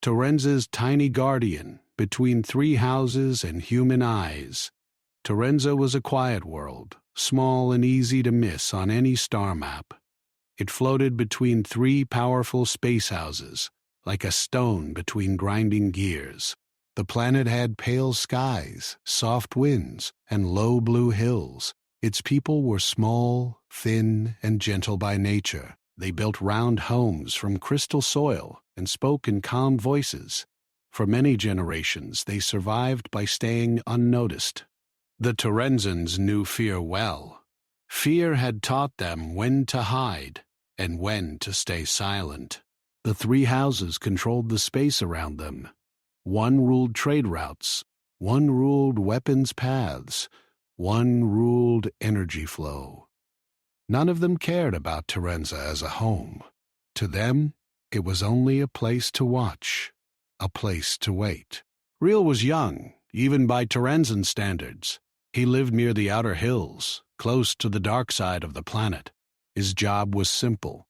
Terenza's tiny guardian, between 3 houses and human eyes. Terenza was a quiet world, small and easy to miss on any star map. It floated between 3 powerful space houses, like a stone between grinding gears. The planet had pale skies, soft winds, and low blue hills. Its people were small, thin, and gentle by nature. They built round homes from crystal soil and spoke in calm voices. For many generations, they survived by staying unnoticed. The Terenzans knew fear well. Fear had taught them when to hide and when to stay silent. The 3 houses controlled the space around them. One ruled trade routes, one ruled weapons paths, one ruled energy flow. None of them cared about Terenza as a home. To them, it was only a place to watch, a place to wait. Riel was young, even by Terenzan standards. He lived near the outer hills, close to the dark side of the planet. His job was simple.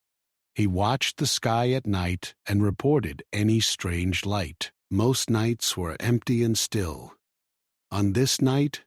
He watched the sky at night and reported any strange light. Most nights were empty and still. On this night,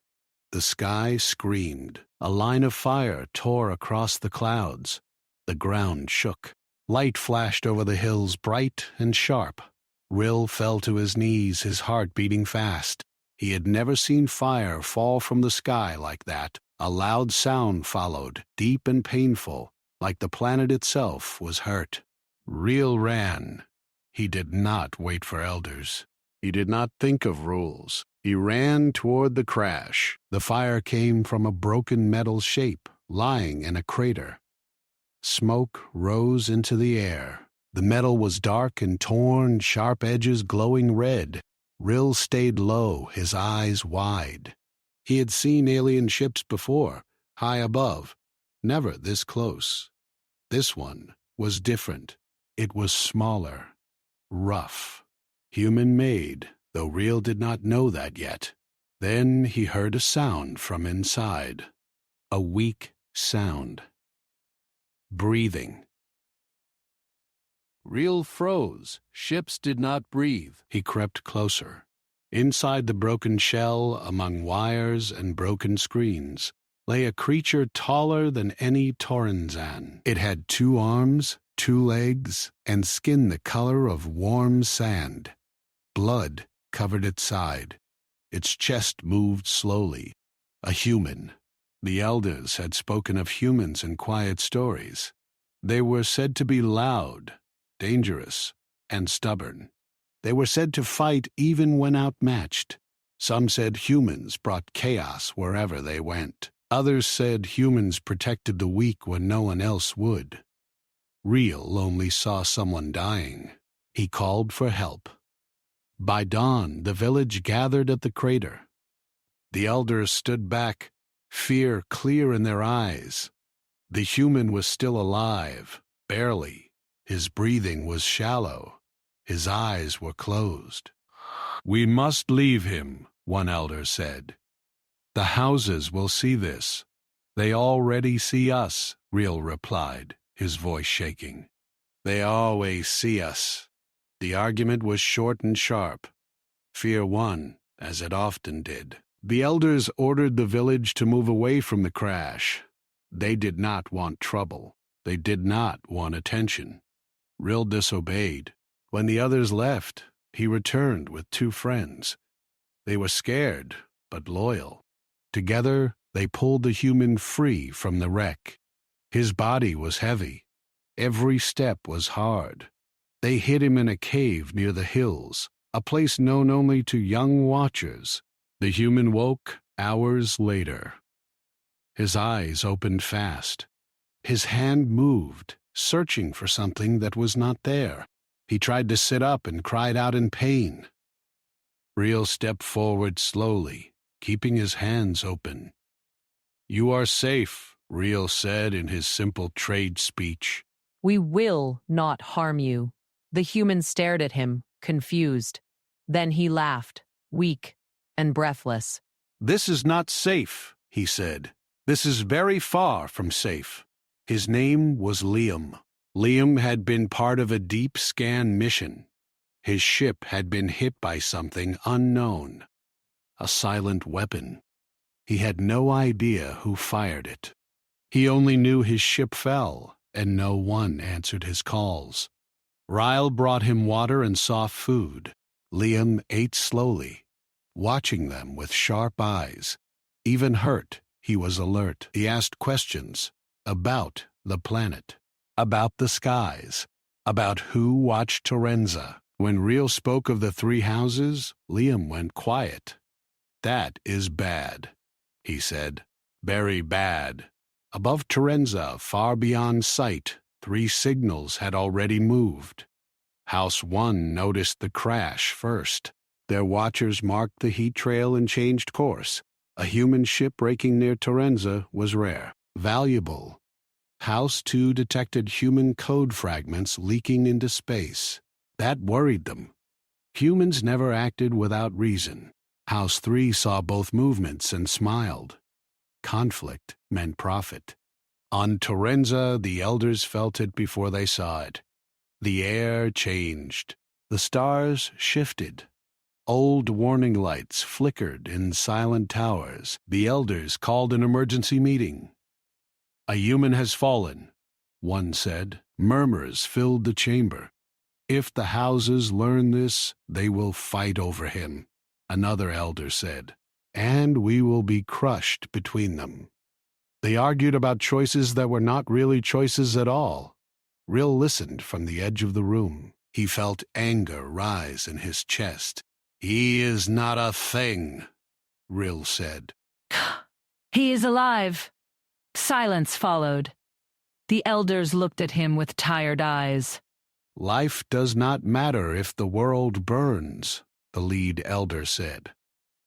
the sky screamed. A line of fire tore across the clouds. The ground shook. Light flashed over the hills bright and sharp. Riel fell to his knees, his heart beating fast. He had never seen fire fall from the sky like that. A loud sound followed, deep and painful, like the planet itself was hurt. Riel ran. He did not wait for elders. He did not think of rules. He ran toward the crash. The fire came from a broken metal shape, lying in a crater. Smoke rose into the air. The metal was dark and torn, sharp edges glowing red. Riel stayed low, his eyes wide. He had seen alien ships before, high above, never this close. This one was different. It was smaller, rough, human-made, though Riel did not know that yet. Then he heard a sound from inside, a weak sound. Breathing. Riel froze. Ships did not breathe. He crept closer. Inside the broken shell, among wires and broken screens, lay a creature taller than any Torrenzan. It had 2 arms, 2 legs, and skin the color of warm sand. Blood covered its side. Its chest moved slowly. A human. The elders had spoken of humans in quiet stories. They were said to be loud, dangerous, and stubborn. They were said to fight even when outmatched. Some said humans brought chaos wherever they went. Others said humans protected the weak when no one else would. Riel only saw someone dying. He called for help. By dawn, the village gathered at the crater. The elders stood back, fear clear in their eyes. The human was still alive, barely. His breathing was shallow. His eyes were closed. "We must leave him," one elder said. "The houses will see this." "They already see us," Riel replied, his voice shaking. "They always see us." The argument was short and sharp. Fear won, as it often did. The elders ordered the village to move away from the crash. They did not want trouble. They did not want attention. Riel disobeyed. When the others left, he returned with 2 friends. They were scared, but loyal. Together, they pulled the human free from the wreck. His body was heavy. Every step was hard. They hid him in a cave near the hills, a place known only to young watchers. The human woke hours later. His eyes opened fast. His hand moved, searching for something that was not there. He tried to sit up and cried out in pain. Riel stepped forward slowly, keeping his hands open. "You are safe," Riel said in his simple trade speech. "We will not harm you." The human stared at him, confused. Then he laughed, weak and breathless. "This is not safe," he said. "This is very far from safe." His name was Liam. Liam had been part of a deep scan mission. His ship had been hit by something unknown, a silent weapon. He had no idea who fired it. He only knew his ship fell, and no one answered his calls. Ryle brought him water and soft food. Liam ate slowly, watching them with sharp eyes. Even hurt, he was alert. He asked questions about the planet, about the skies, about who watched Terenza. When Reel spoke of the three houses, Liam went quiet. "That is bad," he said. "Very bad." Above Terenza, far beyond sight, 3 signals had already moved. House 1 noticed the crash first. Their watchers marked the heat trail and changed course. A human ship breaking near Terenza was rare, valuable. House 2 detected human code fragments leaking into space. That worried them. Humans never acted without reason. House 3 saw both movements and smiled. Conflict meant profit. On Terenza, the elders felt it before they saw it. The air changed. The stars shifted. Old warning lights flickered in silent towers. The elders called an emergency meeting. "A human has fallen," one said. Murmurs filled the chamber. "If the houses learn this, they will fight over him," another elder said, "and we will be crushed between them." They argued about choices that were not really choices at all. Rill listened from the edge of the room. He felt anger rise in his chest. "He is not a thing," Rill said. "He is alive." Silence followed. The elders looked at him with tired eyes. "Life does not matter if the world burns," the lead elder said.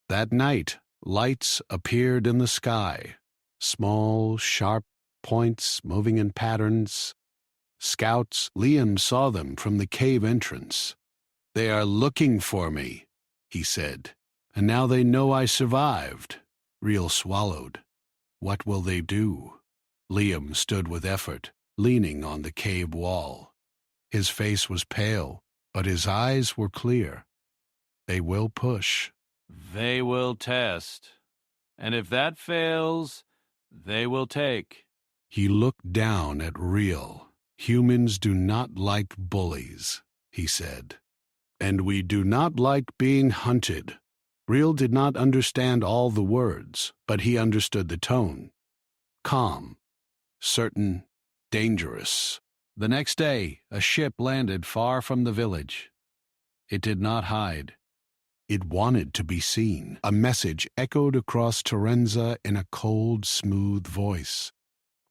That night, lights appeared in the sky. Small, sharp points moving in patterns. Scouts, Liam saw them from the cave entrance. "They are looking for me," he said. "And now they know I survived." Reel swallowed. What will they do? Liam stood with effort, leaning on the cave wall. His face was pale, but his eyes were clear. "They will push. They will test. And if that fails, they will take." He looked down at Reel. "Humans do not like bullies," he said. "And we do not like being hunted." Reel did not understand all the words, but he understood the tone. Calm, certain, dangerous. The next day, a ship landed far from the village. It did not hide. It wanted to be seen. A message echoed across Terenza in a cold, smooth voice.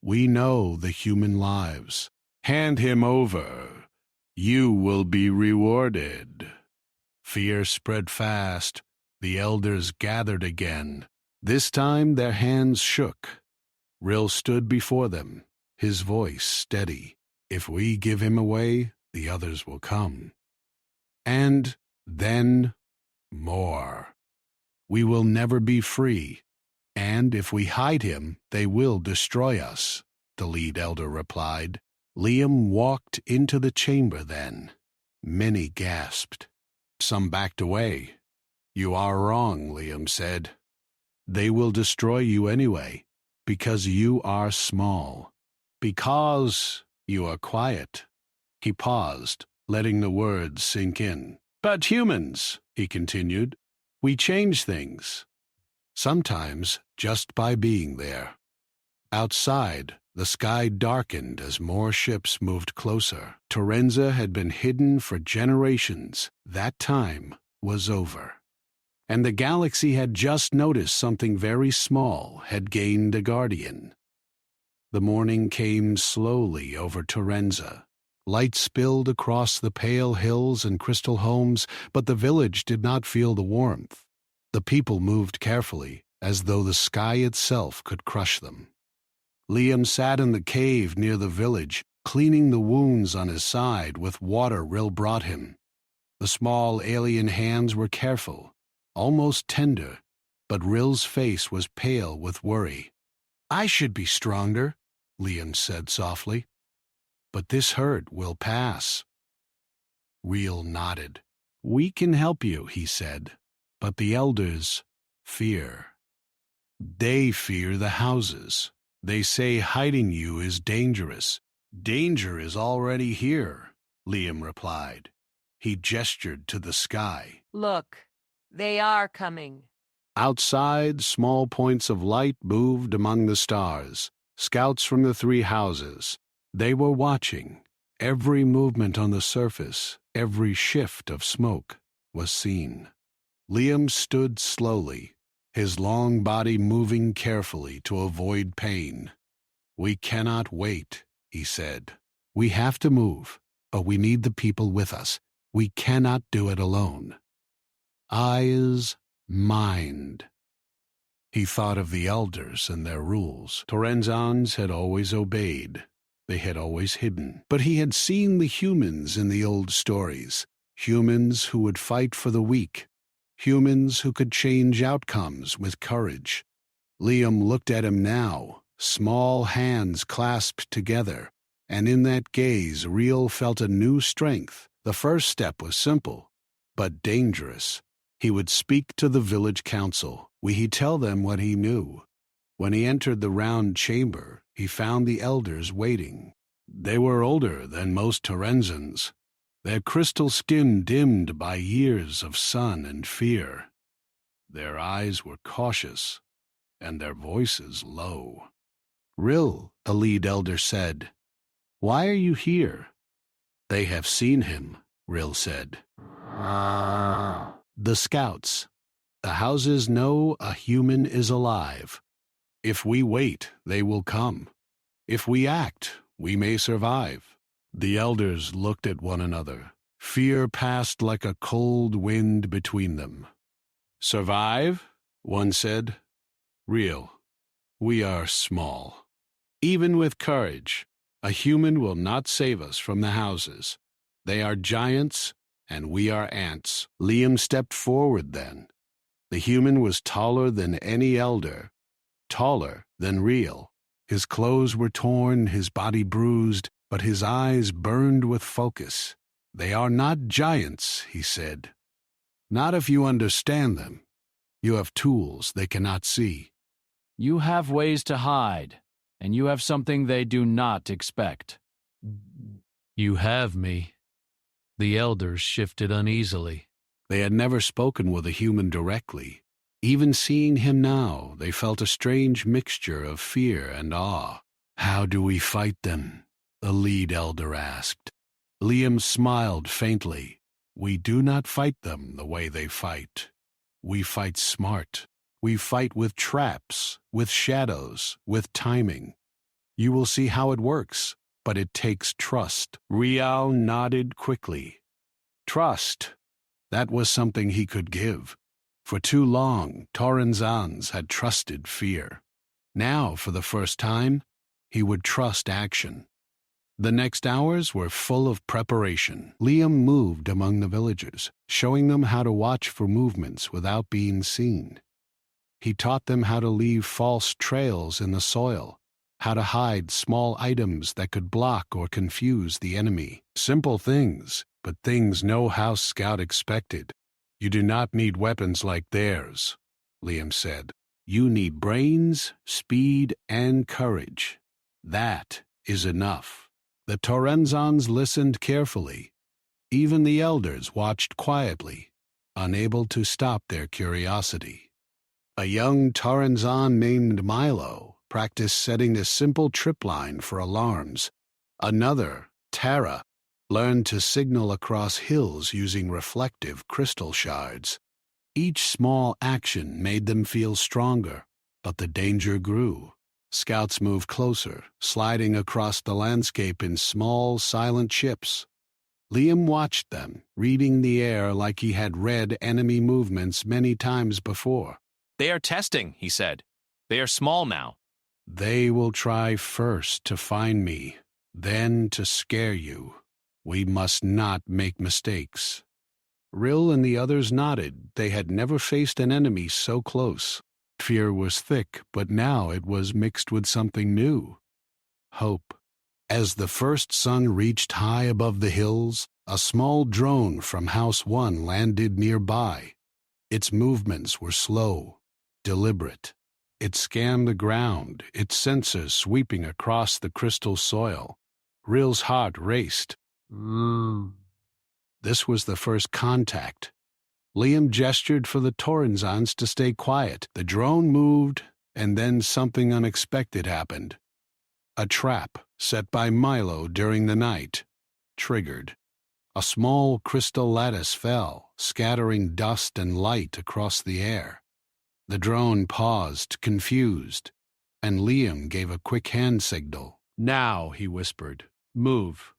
"We know the human lives. Hand him over. You will be rewarded." Fear spread fast. The elders gathered again. This time their hands shook. Rill stood before them, his voice steady. "If we give him away, the others will come. And then more. We will never be free. And if we hide him, they will destroy us," the lead elder replied. Liam walked into the chamber then. Many gasped. Some backed away. "You are wrong," Liam said. "They will destroy you anyway, because you are small. Because you are quiet." He paused, letting the words sink in. "But humans," he continued, "we change things. Sometimes just by being there." Outside, the sky darkened as more ships moved closer. Terenza had been hidden for generations. That time was over. And the galaxy had just noticed something very small had gained a guardian. The morning came slowly over Terenza. Light spilled across the pale hills and crystal homes, but the village did not feel the warmth. The people moved carefully, as though the sky itself could crush them. Liam sat in the cave near the village, cleaning the wounds on his side with water Rill brought him. The small alien hands were careful, almost tender, but Rill's face was pale with worry. "I should be stronger," Liam said softly. "But this hurt will pass." Rill nodded. "We can help you," he said, "but the elders fear. They fear the houses. They say hiding you is dangerous." "Danger is already here," Liam replied. He gestured to the sky. Look, they are coming. Outside, small points of light moved among the stars, scouts from the three houses. They were watching. Every movement on the surface, every shift of smoke, was seen. Liam stood slowly, his long body moving carefully to avoid pain. "We cannot wait," he said. "We have to move, but we need the people with us. We cannot do it alone." Eyes, mind. He thought of the elders and their rules. Torrenzons had always obeyed. They had always hidden. But he had seen the humans in the old stories. Humans who would fight for the weak. Humans who could change outcomes with courage. Liam looked at him now, small hands clasped together, and in that gaze Riel felt a new strength. The first step was simple, but dangerous. He would speak to the village council. He'd tell them what he knew. When he entered the round chamber, he found the elders waiting. They were older than most Torrenzons, their crystal skin dimmed by years of sun and fear. Their eyes were cautious, and their voices low. "Rill," the lead elder said, "why are you here?" "They have seen him," Rill said. "The scouts. The houses know a human is alive. If we wait, they will come. If we act, we may survive." The elders looked at one another. Fear passed like a cold wind between them. "Survive?" one said. "Riel, we are small. Even with courage, a human will not save us from the houses. They are giants, and we are ants." Liam stepped forward then. The human was taller than any elder, taller than Riel. His clothes were torn, his body bruised, but his eyes burned with focus. "They are not giants," he said. "Not if you understand them. You have tools they cannot see." You have ways to hide, and you have something they do not expect. "You have me." The elders shifted uneasily. They had never spoken with a human directly. Even seeing him now, they felt a strange mixture of fear and awe. "How do we fight them?" the lead elder asked. Liam smiled faintly. "We do not fight them the way they fight. We fight smart. We fight with traps, with shadows, with timing. You will see how it works, but it takes trust." Rial nodded quickly. Trust. That was something he could give. For too long, Torrenzons had trusted fear. Now, for the first time, he would trust action. The next hours were full of preparation. Liam moved among the villagers, showing them how to watch for movements without being seen. He taught them how to leave false trails in the soil, how to hide small items that could block or confuse the enemy. Simple things, but things no house scout expected. "You do not need weapons like theirs," Liam said. "You need brains, speed, and courage. That is enough." The Torrenzons listened carefully. Even the elders watched quietly, unable to stop their curiosity. A young Torrenzon named Milo practiced setting a simple tripline for alarms. Another, Tara, learned to signal across hills using reflective crystal shards. Each small action made them feel stronger, but the danger grew. Scouts moved closer, sliding across the landscape in small, silent ships. Liam watched them, reading the air like he had read enemy movements many times before. "They are testing," he said. "They are small now." "They will try first to find me, then to scare you. We must not make mistakes." Rill and the others nodded. They had never faced an enemy so close. Fear was thick, but now it was mixed with something new. Hope. As the first sun reached high above the hills, A small drone from House 1 landed nearby. Its movements were slow, deliberate. It scanned the ground, its sensors sweeping across the crystal soil. Ril's heart raced. This was the first contact. Liam gestured for the Torrenzons to stay quiet. The drone moved, and then something unexpected happened. A trap set by Milo during the night triggered. A small crystal lattice fell, scattering dust and light across the air. The drone paused, confused, and Liam gave a quick hand signal. "Now," he whispered. "Move."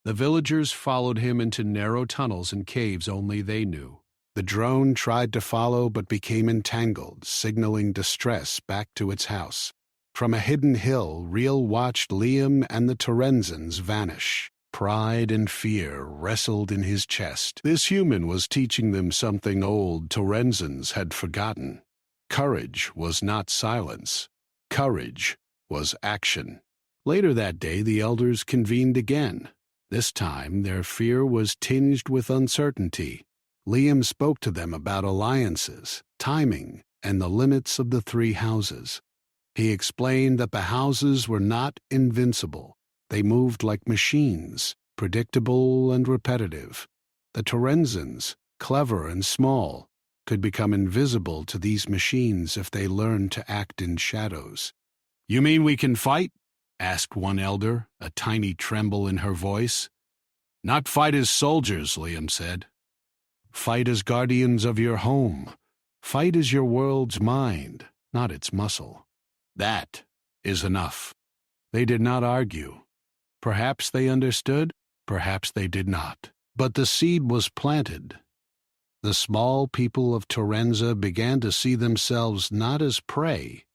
The villagers followed him into narrow tunnels and caves only they knew. The drone tried to follow but became entangled, signaling distress back to its house. From a hidden hill, Riel watched Liam and the Torrenzons vanish. Pride and fear wrestled in his chest. This human was teaching them something old Torrenzons had forgotten. Courage was not silence. Courage was action. Later that day, the elders convened again. This time, their fear was tinged with uncertainty. Liam spoke to them about alliances, timing, and the limits of the three houses. He explained that the houses were not invincible. They moved like machines, predictable and repetitive. The Torrenzons, clever and small, could become invisible to these machines if they learned to act in shadows. "You mean we can fight?" asked one elder, a tiny tremble in her voice. "Not fight as soldiers," Liam said. "Fight as guardians of your home. Fight as your world's mind, not its muscle. That is enough." They did not argue. Perhaps they understood, perhaps they did not. But the seed was planted. The small people of Torrenza began to see themselves not as prey,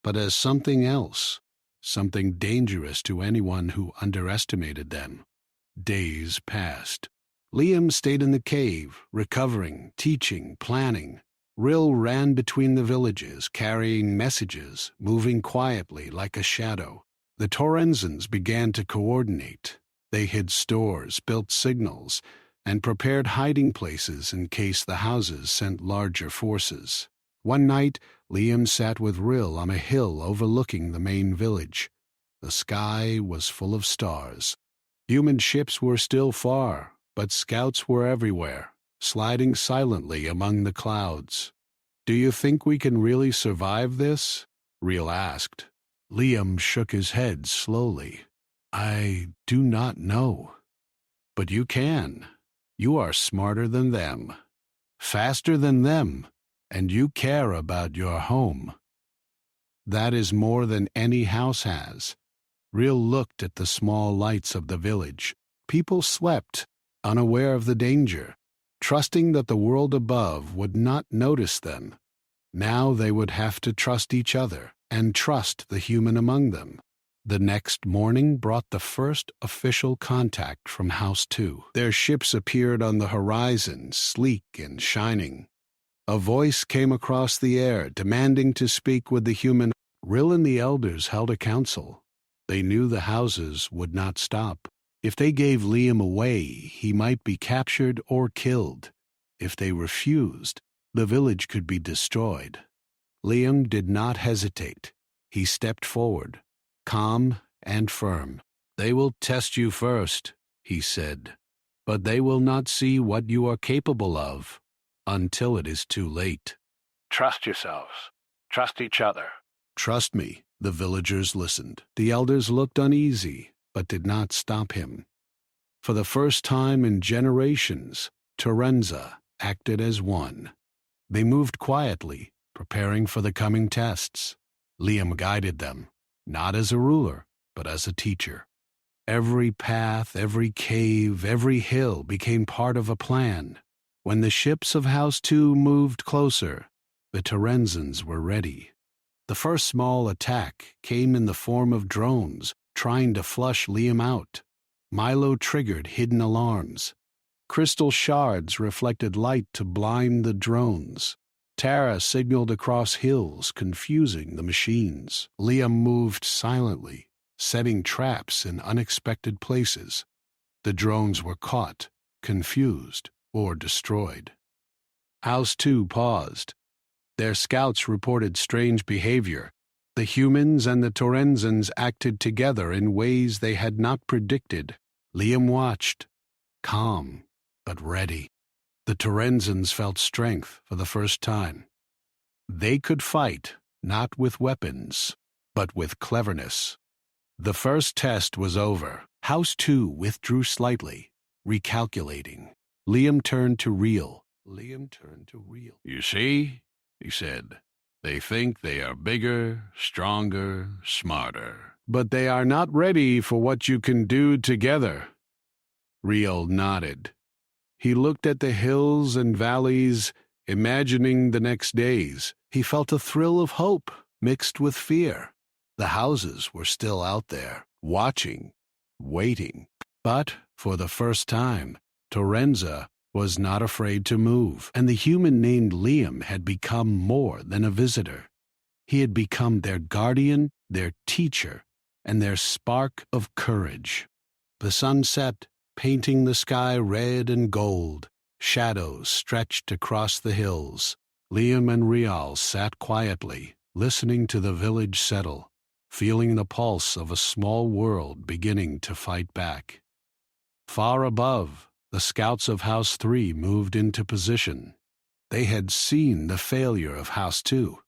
but as something else, something dangerous to anyone who underestimated them. Days passed. Liam stayed in the cave, recovering, teaching, planning. Ril ran between the villages, carrying messages, moving quietly like a shadow. The Torrenzons began to coordinate. They hid stores, built signals, and prepared hiding places in case the houses sent larger forces. One night, Liam sat with Ril on a hill overlooking the main village. The sky was full of stars. Human ships were still far, but scouts were everywhere, sliding silently among the clouds. "Do you think we can really survive this?" Ril asked. Liam shook his head slowly. "I do not know. But you can. You are smarter than them, faster than them, and you care about your home. That is more than any house has." Ril looked at the small lights of the village. People slept, unaware of the danger, trusting that the world above would not notice them. Now they would have to trust each other and trust the human among them. The next morning brought the first official contact from House 2. Their ships appeared on the horizon, sleek and shining. A voice came across the air, demanding to speak with the human. Ril and the elders held a council. They knew the houses would not stop. If they gave Liam away, he might be captured or killed. If they refused, the village could be destroyed. Liam did not hesitate. He stepped forward, calm and firm. "They will test you first," he said, "but they will not see what you are capable of until it is too late. Trust yourselves. Trust each other." "Trust me." The villagers listened. The elders looked uneasy, but did not stop him. For the first time in generations, Torrenza acted as one. They moved quietly, preparing for the coming tests. Liam guided them, not as a ruler, but as a teacher. Every path, every cave, every hill became part of a plan. When the ships of House 2 moved closer, the Torrenzons were ready. The first small attack came in the form of drones, trying to flush Liam out. Milo triggered hidden alarms. Crystal shards reflected light to blind the drones. Tara signaled across hills, confusing the machines. Liam moved silently, setting traps in unexpected places. The drones were caught, confused, or destroyed. House 2 paused. Their scouts reported strange behavior. The humans and the Torrenzans acted together in ways they had not predicted. Liam watched, calm but ready. The Torrenzans felt strength for the first time. They could fight, not with weapons, but with cleverness. The first test was over. House 2 withdrew slightly, recalculating. Liam turned to Reel. You see, he said, they think they are bigger, stronger, smarter. But they are not ready for what you can do together. Reel nodded. He looked at the hills and valleys, imagining the next days. He felt a thrill of hope mixed with fear. The houses were still out there, watching, waiting. But, for the first time, Torrenza was not afraid to move, and the human named Liam had become more than a visitor. He had become their guardian, their teacher, and their spark of courage. The sun set, painting the sky red and gold. Shadows stretched across the hills. Liam and Rial sat quietly, listening to the village settle, feeling the pulse of a small world beginning to fight back. Far above, the scouts of House 3 moved into position. They had seen the failure of House 2.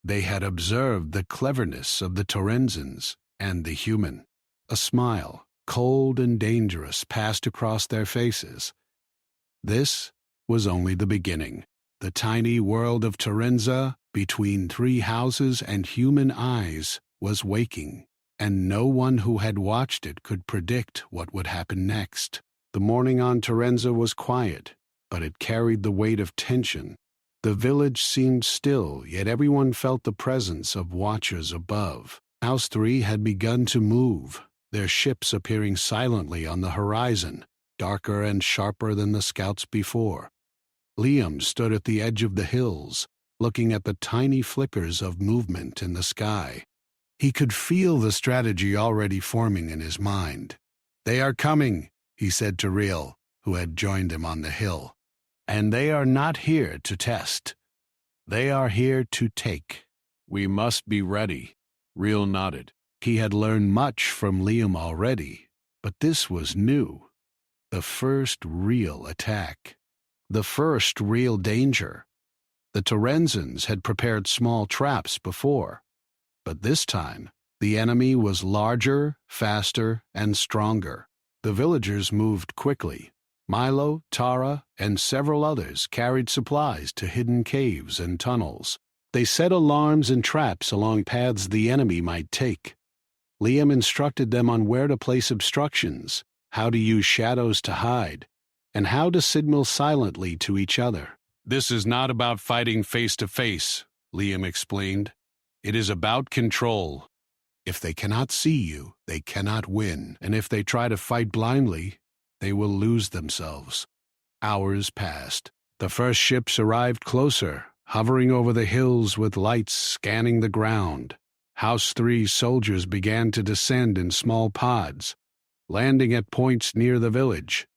They had observed the cleverness of the Torrenzans and the human. A smile, cold and dangerous, passed across their faces. This was only the beginning. The tiny world of Torrenza, between 3 houses and human eyes, was waking, and no one who had watched it could predict what would happen next. The morning on Torrenza was quiet, but it carried the weight of tension. The village seemed still, yet everyone felt the presence of watchers above. House 3 had begun to move, their ships appearing silently on the horizon, darker and sharper than the scouts before. Liam stood at the edge of the hills, looking at the tiny flickers of movement in the sky. He could feel the strategy already forming in his mind. "They are coming," he said to Reel, who had joined him on the hill. "And they are not here to test. They are here to take." We must be ready. Reel nodded. He had learned much from Liam already, but this was new. The first real attack. The first real danger. The Torrenzans had prepared small traps before, but this time the enemy was larger, faster, and stronger. The villagers moved quickly. Milo, Tara, and several others carried supplies to hidden caves and tunnels. They set alarms and traps along paths the enemy might take. Liam instructed them on where to place obstructions, how to use shadows to hide, and how to signal silently to each other. "This is not about fighting face to face," Liam explained. "It is about control. If they cannot see you, they cannot win, and if they try to fight blindly, they will lose themselves." Hours passed. The first ships arrived closer, hovering over the hills with lights scanning the ground. House 3 soldiers began to descend in small pods, landing at points near the village.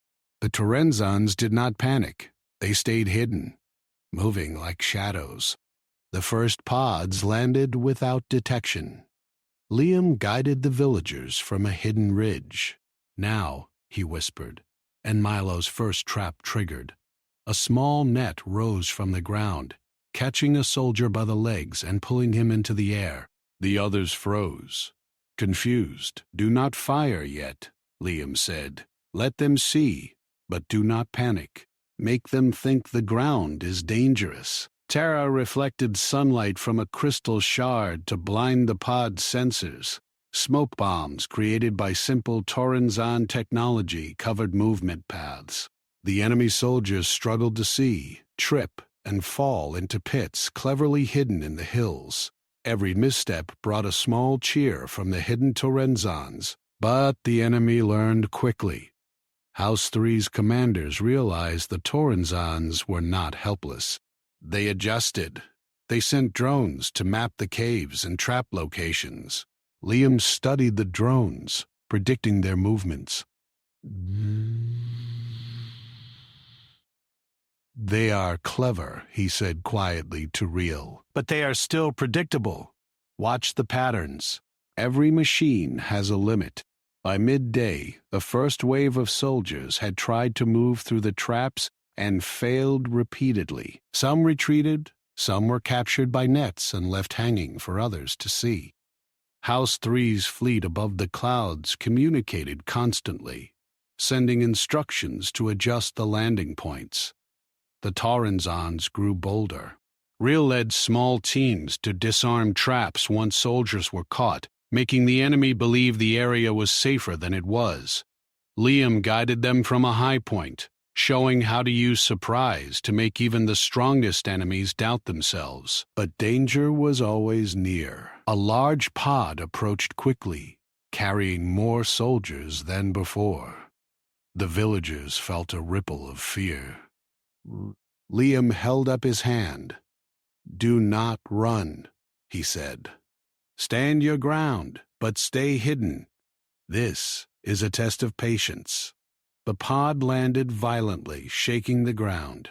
The Torrenzans did not panic. They stayed hidden, moving like shadows. The first pods landed without detection. Liam guided the villagers from a hidden ridge. "Now," he whispered, and Milo's first trap triggered. A small net rose from the ground, catching a soldier by the legs and pulling him into the air. The others froze, confused. "Do not fire yet," Liam said. "Let them see, but do not panic. Make them think the ground is dangerous." Tara reflected sunlight from a crystal shard to blind the pod's sensors. Smoke bombs created by simple Torrenzan technology covered movement paths. The enemy soldiers struggled to see, trip, and fall into pits cleverly hidden in the hills. Every misstep brought a small cheer from the hidden Torrenzans, but the enemy learned quickly. House 3's commanders realized the Torrenzans were not helpless. They adjusted. They sent drones to map the caves and trap locations. Liam studied the drones, predicting their movements. They are clever, he said quietly to Reel, but they are still predictable. Watch the patterns. Every machine has a limit. By midday, the first wave of soldiers had tried to move through the traps and failed repeatedly. Some retreated, some were captured by nets and left hanging for others to see. House 3's fleet above the clouds communicated constantly, sending instructions to adjust the landing points. The Torrenzons grew bolder. Reel led small teams to disarm traps once soldiers were caught, making the enemy believe the area was safer than it was. Liam guided them from a high point, showing how to use surprise to make even the strongest enemies doubt themselves. But danger was always near. A large pod approached quickly, carrying more soldiers than before. The villagers felt a ripple of fear. Liam held up his hand. "Do not run," he said. "Stand your ground, but stay hidden. This is a test of patience." The pod landed violently, shaking the ground.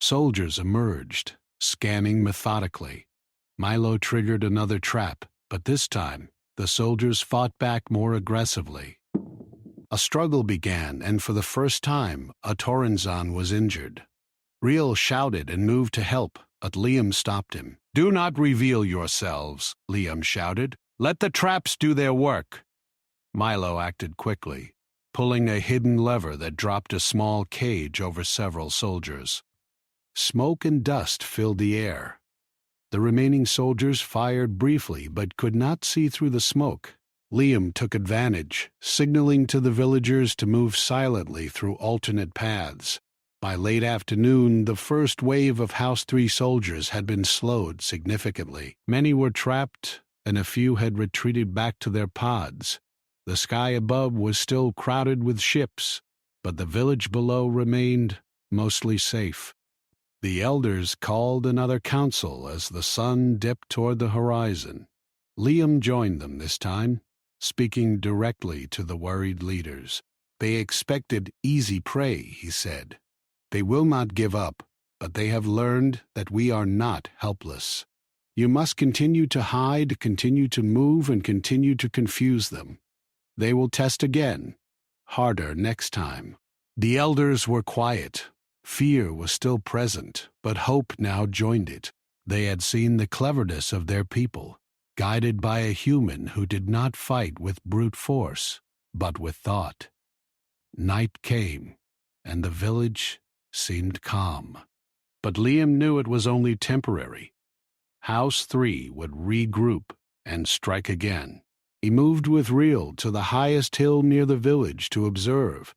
Soldiers emerged, scanning methodically. Milo triggered another trap, but this time, the soldiers fought back more aggressively. A struggle began, and for the first time, a Torrenzon was injured. Reel shouted and moved to help, but Liam stopped him. "Do not reveal yourselves," Liam shouted. "Let the traps do their work." Milo acted quickly, pulling a hidden lever that dropped a small cage over several soldiers. Smoke and dust filled the air. The remaining soldiers fired briefly but could not see through the smoke. Liam took advantage, signaling to the villagers to move silently through alternate paths. By late afternoon, the first wave of House 3 soldiers had been slowed significantly. Many were trapped, and a few had retreated back to their pods. The sky above was still crowded with ships, but the village below remained mostly safe. The elders called another council as the sun dipped toward the horizon. Liam joined them this time, speaking directly to the worried leaders. They expected easy prey, he said. They will not give up, but they have learned that we are not helpless. You must continue to hide, continue to move, and continue to confuse them. They will test again, harder next time. The elders were quiet. Fear was still present, but hope now joined it. They had seen the cleverness of their people, guided by a human who did not fight with brute force, but with thought. Night came, and the village seemed calm. But Liam knew it was only temporary. House 3 would regroup and strike again. He moved with Reel to the highest hill near the village to observe.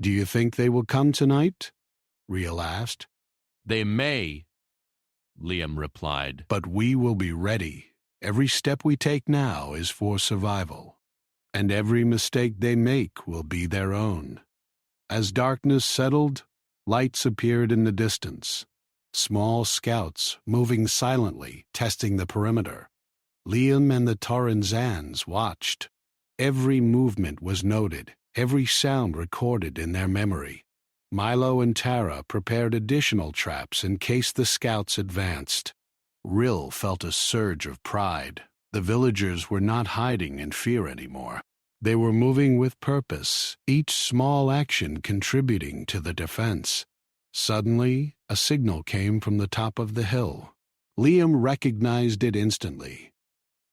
"Do you think they will come tonight?" Reel asked. "They may," Liam replied. "But we will be ready. Every step we take now is for survival, and every mistake they make will be their own." As darkness settled, lights appeared in the distance. Small scouts moving silently, testing the perimeter. Liam and the Torrenzons watched. Every movement was noted, every sound recorded in their memory. Milo and Tara prepared additional traps in case the scouts advanced. Reel felt a surge of pride. The villagers were not hiding in fear anymore. They were moving with purpose, each small action contributing to the defense. Suddenly, a signal came from the top of the hill. Liam recognized it instantly.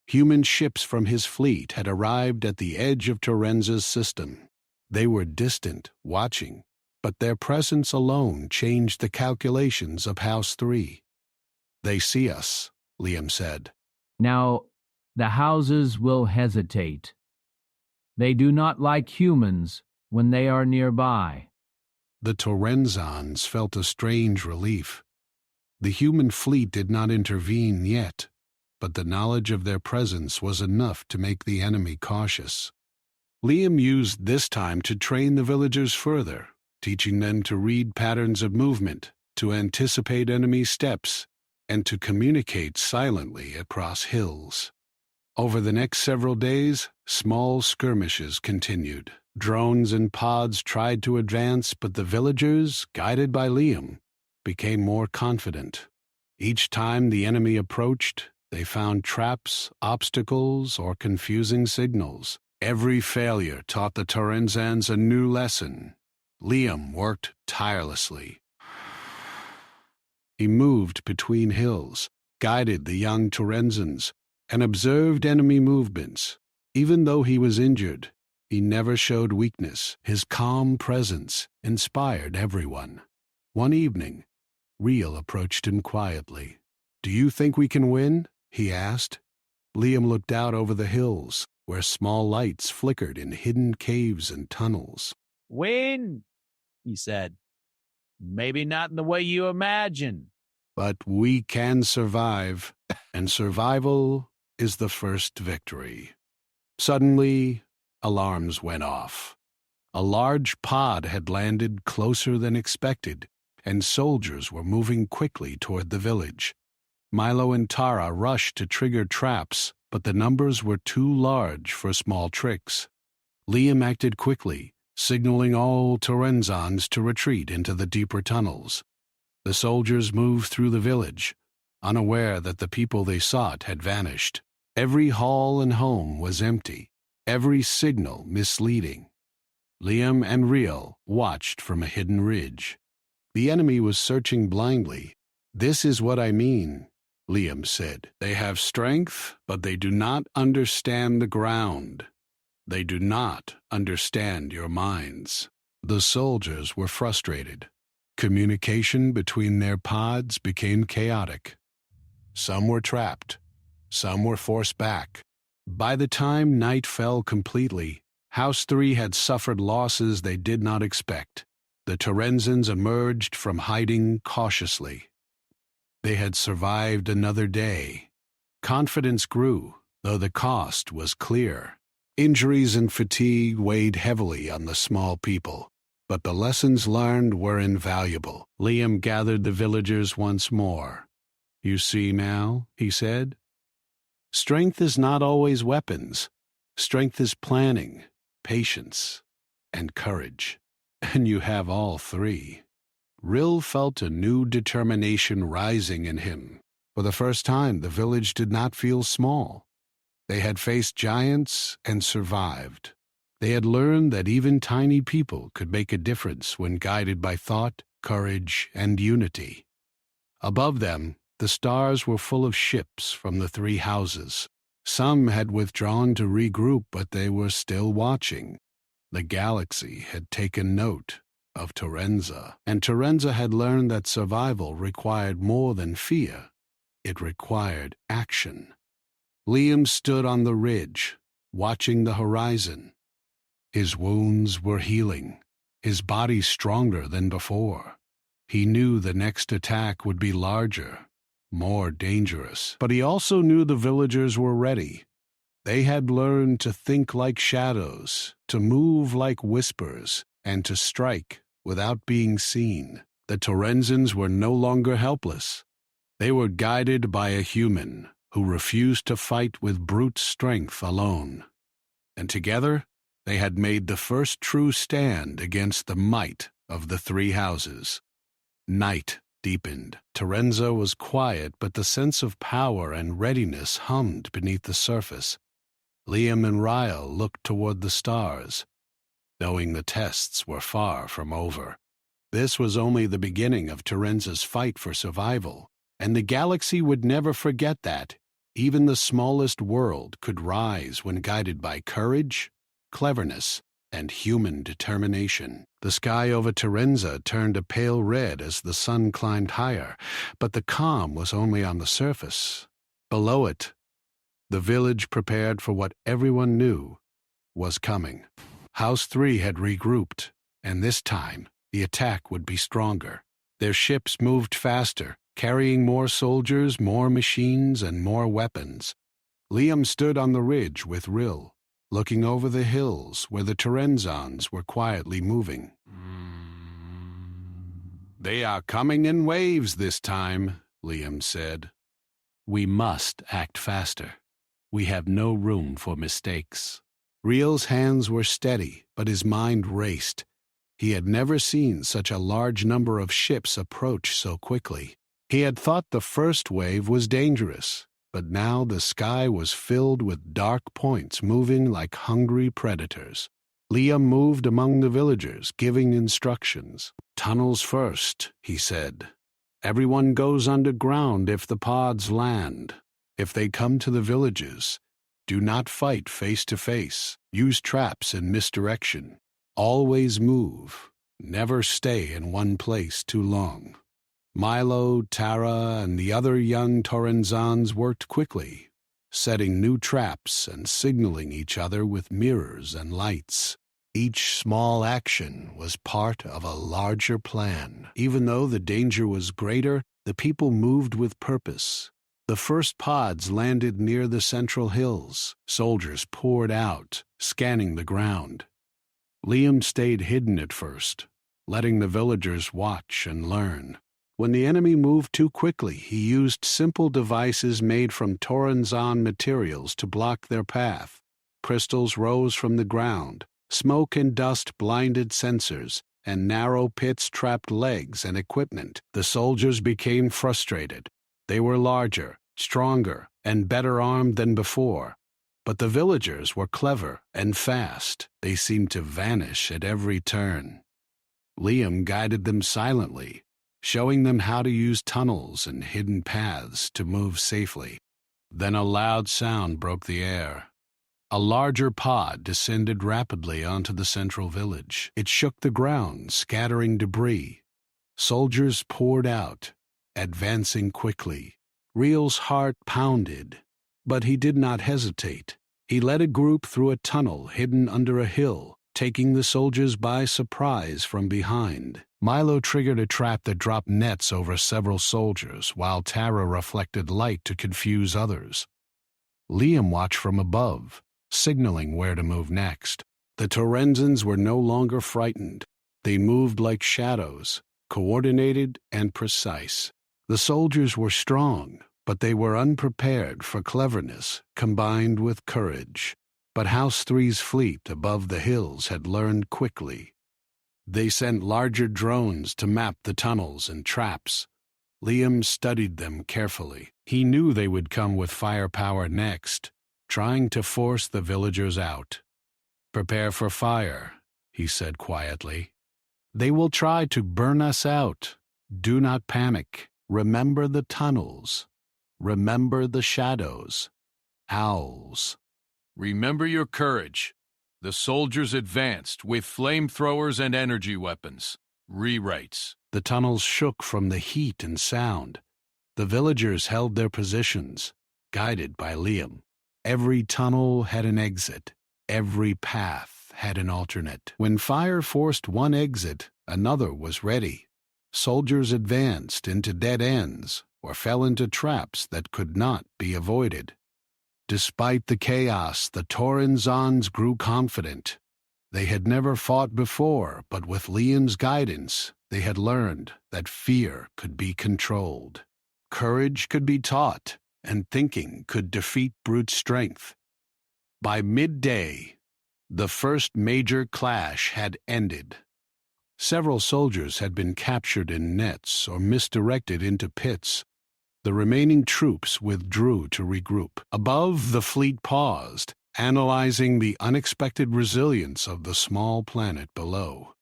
Human ships from his fleet had arrived at the edge of Terenza's system. They were distant, watching, but their presence alone changed the calculations of House 3. "They see us," Liam said. "Now, the houses will hesitate. They do not like humans when they are nearby." The Torrenzons felt a strange relief. The human fleet did not intervene yet, but the knowledge of their presence was enough to make the enemy cautious. Liam used this time to train the villagers further, teaching them to read patterns of movement, to anticipate enemy steps, and to communicate silently across hills. Over the next several days, small skirmishes continued. Drones and pods tried to advance, but the villagers, guided by Liam, became more confident. Each time the enemy approached, they found traps, obstacles, or confusing signals. Every failure taught the Torrenzans a new lesson. Liam worked tirelessly. He moved between hills, guided the young Torrenzans, and observed enemy movements. Even though he was injured, he never showed weakness. His calm presence inspired everyone. One evening, Riel approached him quietly. "Do you think we can win?" he asked. Liam looked out over the hills, where small lights flickered in hidden caves and tunnels. "Win," he said. "Maybe not in the way you imagine. But we can survive, and survival is the first victory." Suddenly, alarms went off. A large pod had landed closer than expected, and soldiers were moving quickly toward the village. Milo and Tara rushed to trigger traps, but the numbers were too large for small tricks. Liam acted quickly, signaling all Torrenzans to retreat into the deeper tunnels. The soldiers moved through the village, unaware that the people they sought had vanished. Every hall and home was empty, every signal misleading. Liam and Riel watched from a hidden ridge. The enemy was searching blindly. "This is what I mean," Liam said. "They have strength, but they do not understand the ground. They do not understand your minds." The soldiers were frustrated. Communication between their pods became chaotic. Some were trapped. Some were forced back. By the time night fell completely, House 3 had suffered losses they did not expect. The Torrenzans emerged from hiding cautiously. They had survived another day. Confidence grew, though the cost was clear. Injuries and fatigue weighed heavily on the small people, but the lessons learned were invaluable. Liam gathered the villagers once more. "You see now," he said, "strength is not always weapons. Strength is planning, patience, and courage. And you have all three." Rill felt a new determination rising in him. For the first time, the village did not feel small. They had faced giants and survived. They had learned that even tiny people could make a difference when guided by thought, courage, and unity. Above them, the stars were full of ships from the three houses. Some had withdrawn to regroup, but they were still watching. The galaxy had taken note of Torrenza, and Torrenza had learned that survival required more than fear. It required action. Liam stood on the ridge, watching the horizon. His wounds were healing, his body stronger than before. He knew the next attack would be larger, more dangerous, but he also knew the villagers were ready. They had learned to think like shadows, to move like whispers, and to strike without being seen. The Torrenzans were no longer helpless. They were guided by a human who refused to fight with brute strength alone. And together, they had made the first true stand against the might of the three houses. Night deepened. Torrenza was quiet, but the sense of power and readiness hummed beneath the surface. Liam and Riel looked toward the stars, knowing the tests were far from over. This was only the beginning of Torrenza's fight for survival, and the galaxy would never forget that. Even the smallest world could rise when guided by courage, cleverness, and human determination. The sky over Torrenza turned a pale red as the sun climbed higher, but the calm was only on the surface. Below it, the village prepared for what everyone knew was coming. House 3 had regrouped, and this time the attack would be stronger. Their ships moved faster, carrying more soldiers, more machines, and more weapons. Liam stood on the ridge with Rill, looking over the hills where the Torrenzans were quietly moving. "They are coming in waves this time," Liam said. "We must act faster. We have no room for mistakes." Riel's hands were steady, but his mind raced. He had never seen such a large number of ships approach so quickly. He had thought the first wave was dangerous, but now the sky was filled with dark points moving like hungry predators. Liam moved among the villagers, giving instructions. "Tunnels first," he said. "Everyone goes underground if the pods land. If they come to the villages, do not fight face to face. Use traps and misdirection. Always move. Never stay in one place too long." Milo, Tara, and the other young Torrenzans worked quickly, setting new traps and signaling each other with mirrors and lights. Each small action was part of a larger plan. Even though the danger was greater, the people moved with purpose. The first pods landed near the central hills. Soldiers poured out, scanning the ground. Liam stayed hidden at first, letting the villagers watch and learn. When the enemy moved too quickly, he used simple devices made from Torrenzan materials to block their path. Crystals rose from the ground, smoke and dust blinded sensors, and narrow pits trapped legs and equipment. The soldiers became frustrated. They were larger, stronger, and better armed than before. But the villagers were clever and fast. They seemed to vanish at every turn. Liam guided them silently, showing them how to use tunnels and hidden paths to move safely. Then a loud sound broke the air. A larger pod descended rapidly onto the central village. It shook the ground, scattering debris. Soldiers poured out, advancing quickly. Riel's heart pounded, but he did not hesitate. He led a group through a tunnel hidden under a hill, taking the soldiers by surprise from behind. Milo triggered a trap that dropped nets over several soldiers, while Tara reflected light to confuse others. Liam watched from above, signaling where to move next. The Torrenzans were no longer frightened. They moved like shadows, coordinated and precise. The soldiers were strong, but they were unprepared for cleverness combined with courage. But House 3's fleet above the hills had learned quickly. They sent larger drones to map the tunnels and traps. Liam studied them carefully. He knew they would come with firepower next, trying to force the villagers out. "Prepare for fire," he said quietly. "They will try to burn us out. Do not panic. Remember the tunnels. Remember the shadows. Owls." Remember your courage. The soldiers advanced with flamethrowers and energy weapons. Rewrites. The tunnels shook from the heat and sound. The villagers held their positions, guided by Liam. Every tunnel had an exit. Every path had an alternate. When fire forced one exit, another was ready. Soldiers advanced into dead ends or fell into traps that could not be avoided. Despite the chaos, the Torrenzans grew confident. They had never fought before, but with Liam's guidance, they had learned that fear could be controlled. Courage could be taught, and thinking could defeat brute strength. By midday, the first major clash had ended. Several soldiers had been captured in nets or misdirected into pits. The remaining troops withdrew to regroup. Above, the fleet paused, analyzing the unexpected resilience of the small planet below.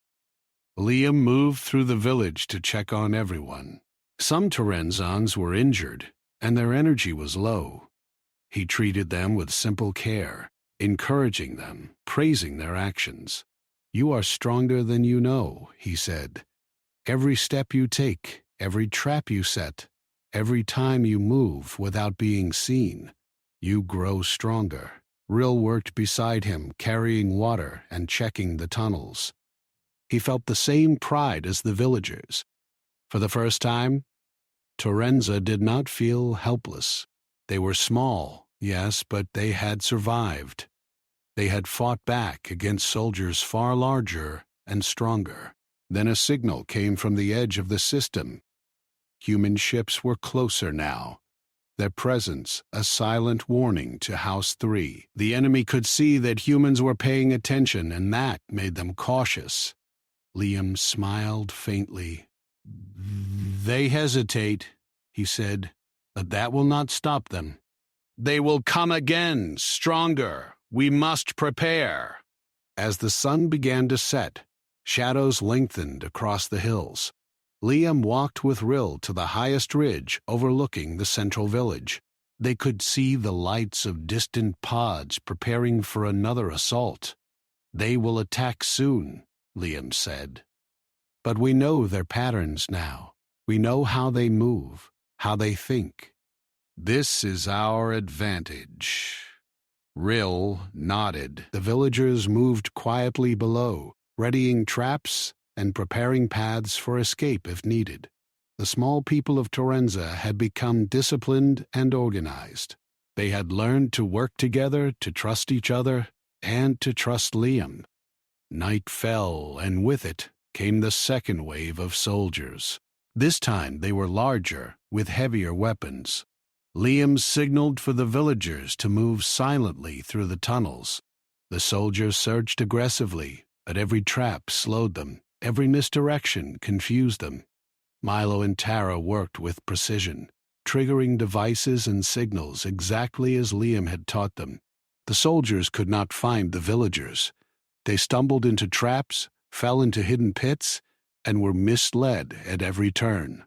Liam moved through the village to check on everyone. Some Torrenzans were injured, and their energy was low. He treated them with simple care, encouraging them, praising their actions. "You are stronger than you know," he said. "Every step you take, every trap you set, every time you move without being seen, you grow stronger." Riel worked beside him, carrying water and checking the tunnels. He felt the same pride as the villagers. For the first time, Torrenza did not feel helpless. They were small, yes, but they had survived. They had fought back against soldiers far larger and stronger. Then a signal came from the edge of the system. Human ships were closer now. their presence a silent warning to House 3. The enemy could see that humans were paying attention, and that made them cautious. Liam smiled faintly. "They hesitate," he said, "but that will not stop them. They will come again, stronger. We must prepare." As the sun began to set, shadows lengthened across the hills. Liam walked with Rill to the highest ridge overlooking the central village. They could see the lights of distant pods preparing for another assault. "They will attack soon," Liam said. "But we know their patterns now. We know how they move, how they think. This is our advantage." Rill nodded. The villagers moved quietly below, readying traps and preparing paths for escape if needed. The small people of Torrenza had become disciplined and organized. They had learned to work together, to trust each other, and to trust Liam. Night fell, and with it came the second wave of soldiers. This time they were larger, with heavier weapons. Liam signaled for the villagers to move silently through the tunnels. The soldiers surged aggressively, but every trap slowed them. Every misdirection confused them. Milo and Tara worked with precision, triggering devices and signals exactly as Liam had taught them. The soldiers could not find the villagers. They stumbled into traps, fell into hidden pits, and were misled at every turn.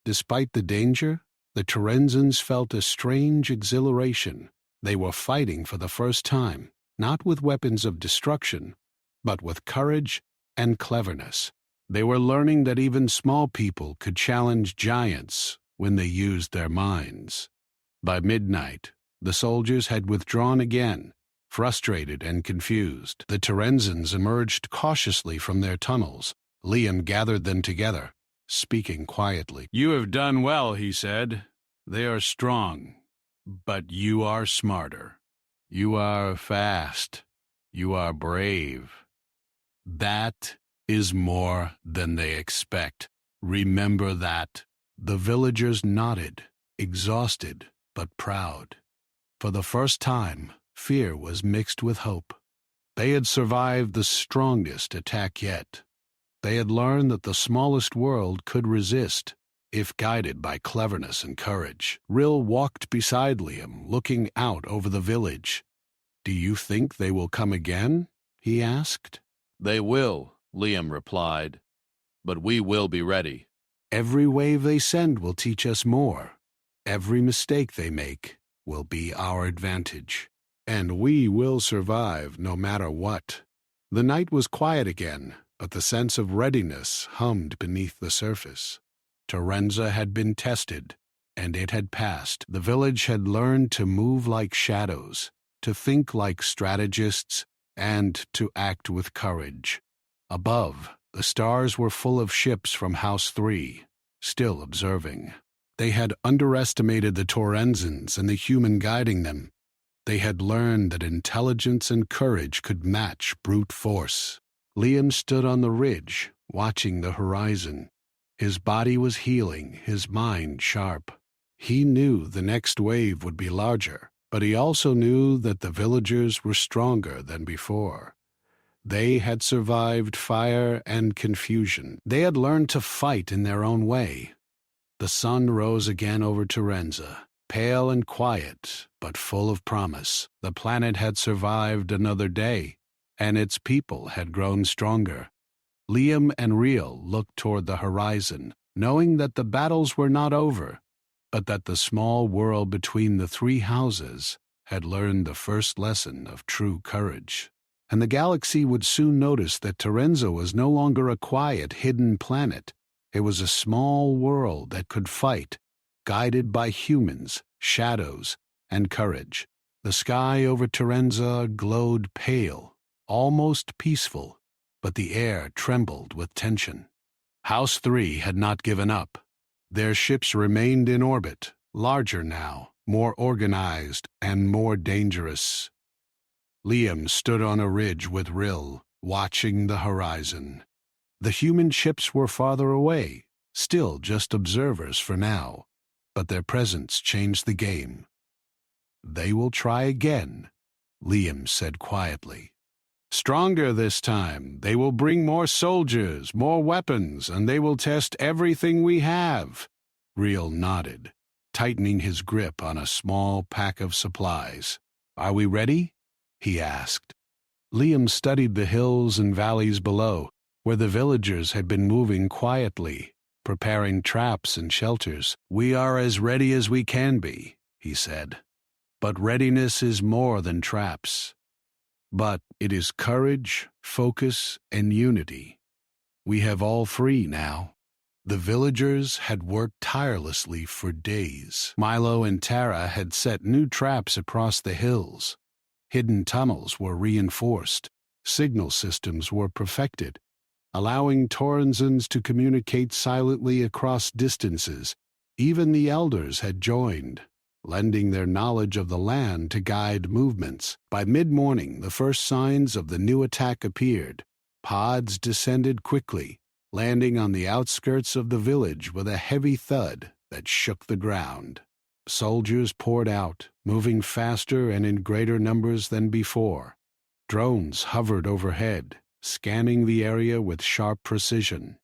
Despite the danger, the Torrenzans felt a strange exhilaration. They were fighting for the first time, not with weapons of destruction, but with courage and cleverness. They were learning that even small people could challenge giants when they used their minds. By midnight, the soldiers had withdrawn again, frustrated and confused. The Torrenzans emerged cautiously from their tunnels. Liam gathered them together, speaking quietly. "You have done well," he said. "They are strong, but you are smarter. You are fast. You are brave. That is more than they expect. Remember that." The villagers nodded, exhausted but proud. For the first time, fear was mixed with hope. They had survived the strongest attack yet. They had learned that the smallest world could resist, if guided by cleverness and courage. Rill walked beside Liam, looking out over the village. "Do you think they will come again?" he asked. "They will," Liam replied, "but we will be ready." "Every wave they send will teach us more. Every mistake they make will be our advantage. And we will survive no matter what." The night was quiet again, but the sense of readiness hummed beneath the surface. Torrenza had been tested, and it had passed. The village had learned to move like shadows, to think like strategists, and to act with courage. Above, the stars were full of ships from House 3, still observing. They had underestimated the Torrenzans and the human guiding them. They had learned that intelligence and courage could match brute force. Liam stood on the ridge, watching the horizon. His body was healing, his mind sharp. He knew the next wave would be larger, but he also knew that the villagers were stronger than before. They had survived fire and confusion. They had learned to fight in their own way. The sun rose again over Torrenza, pale and quiet, but full of promise. The planet had survived another day, and its people had grown stronger. Liam and Rill looked toward the horizon, knowing that the battles were not over, but that the small world between the three houses had learned the first lesson of true courage. And the galaxy would soon notice that Torrenza was no longer a quiet, hidden planet. It was a small world that could fight, guided by humans, shadows, and courage. The sky over Torrenza glowed pale, almost peaceful, but the air trembled with tension. House 3 had not given up. Their ships remained in orbit, larger now, more organized, and more dangerous. Liam stood on a ridge with Rill, watching the horizon. The human ships were farther away, still just observers for now. but their presence changed the game. "They will try again," Liam said quietly. "Stronger this time. They will bring more soldiers, more weapons, and they will test everything we have." Riel nodded, tightening his grip on a small pack of supplies. "Are we ready?" he asked. Liam studied the hills and valleys below, where the villagers had been moving quietly, preparing traps and shelters. "We are as ready as we can be," he said. "But readiness is more than traps. But it is courage, focus, and unity. We have all three now." The villagers had worked tirelessly for days. Milo and Tara had set new traps across the hills. Hidden tunnels were reinforced. Signal systems were perfected, allowing Torrensons to communicate silently across distances. Even the elders had joined, lending their knowledge of the land to guide movements. By mid-morning, the first signs of the new attack appeared. Pods descended quickly, landing on the outskirts of the village with a heavy thud that shook the ground. Soldiers poured out, moving faster and in greater numbers than before. Drones hovered overhead, scanning the area with sharp precision.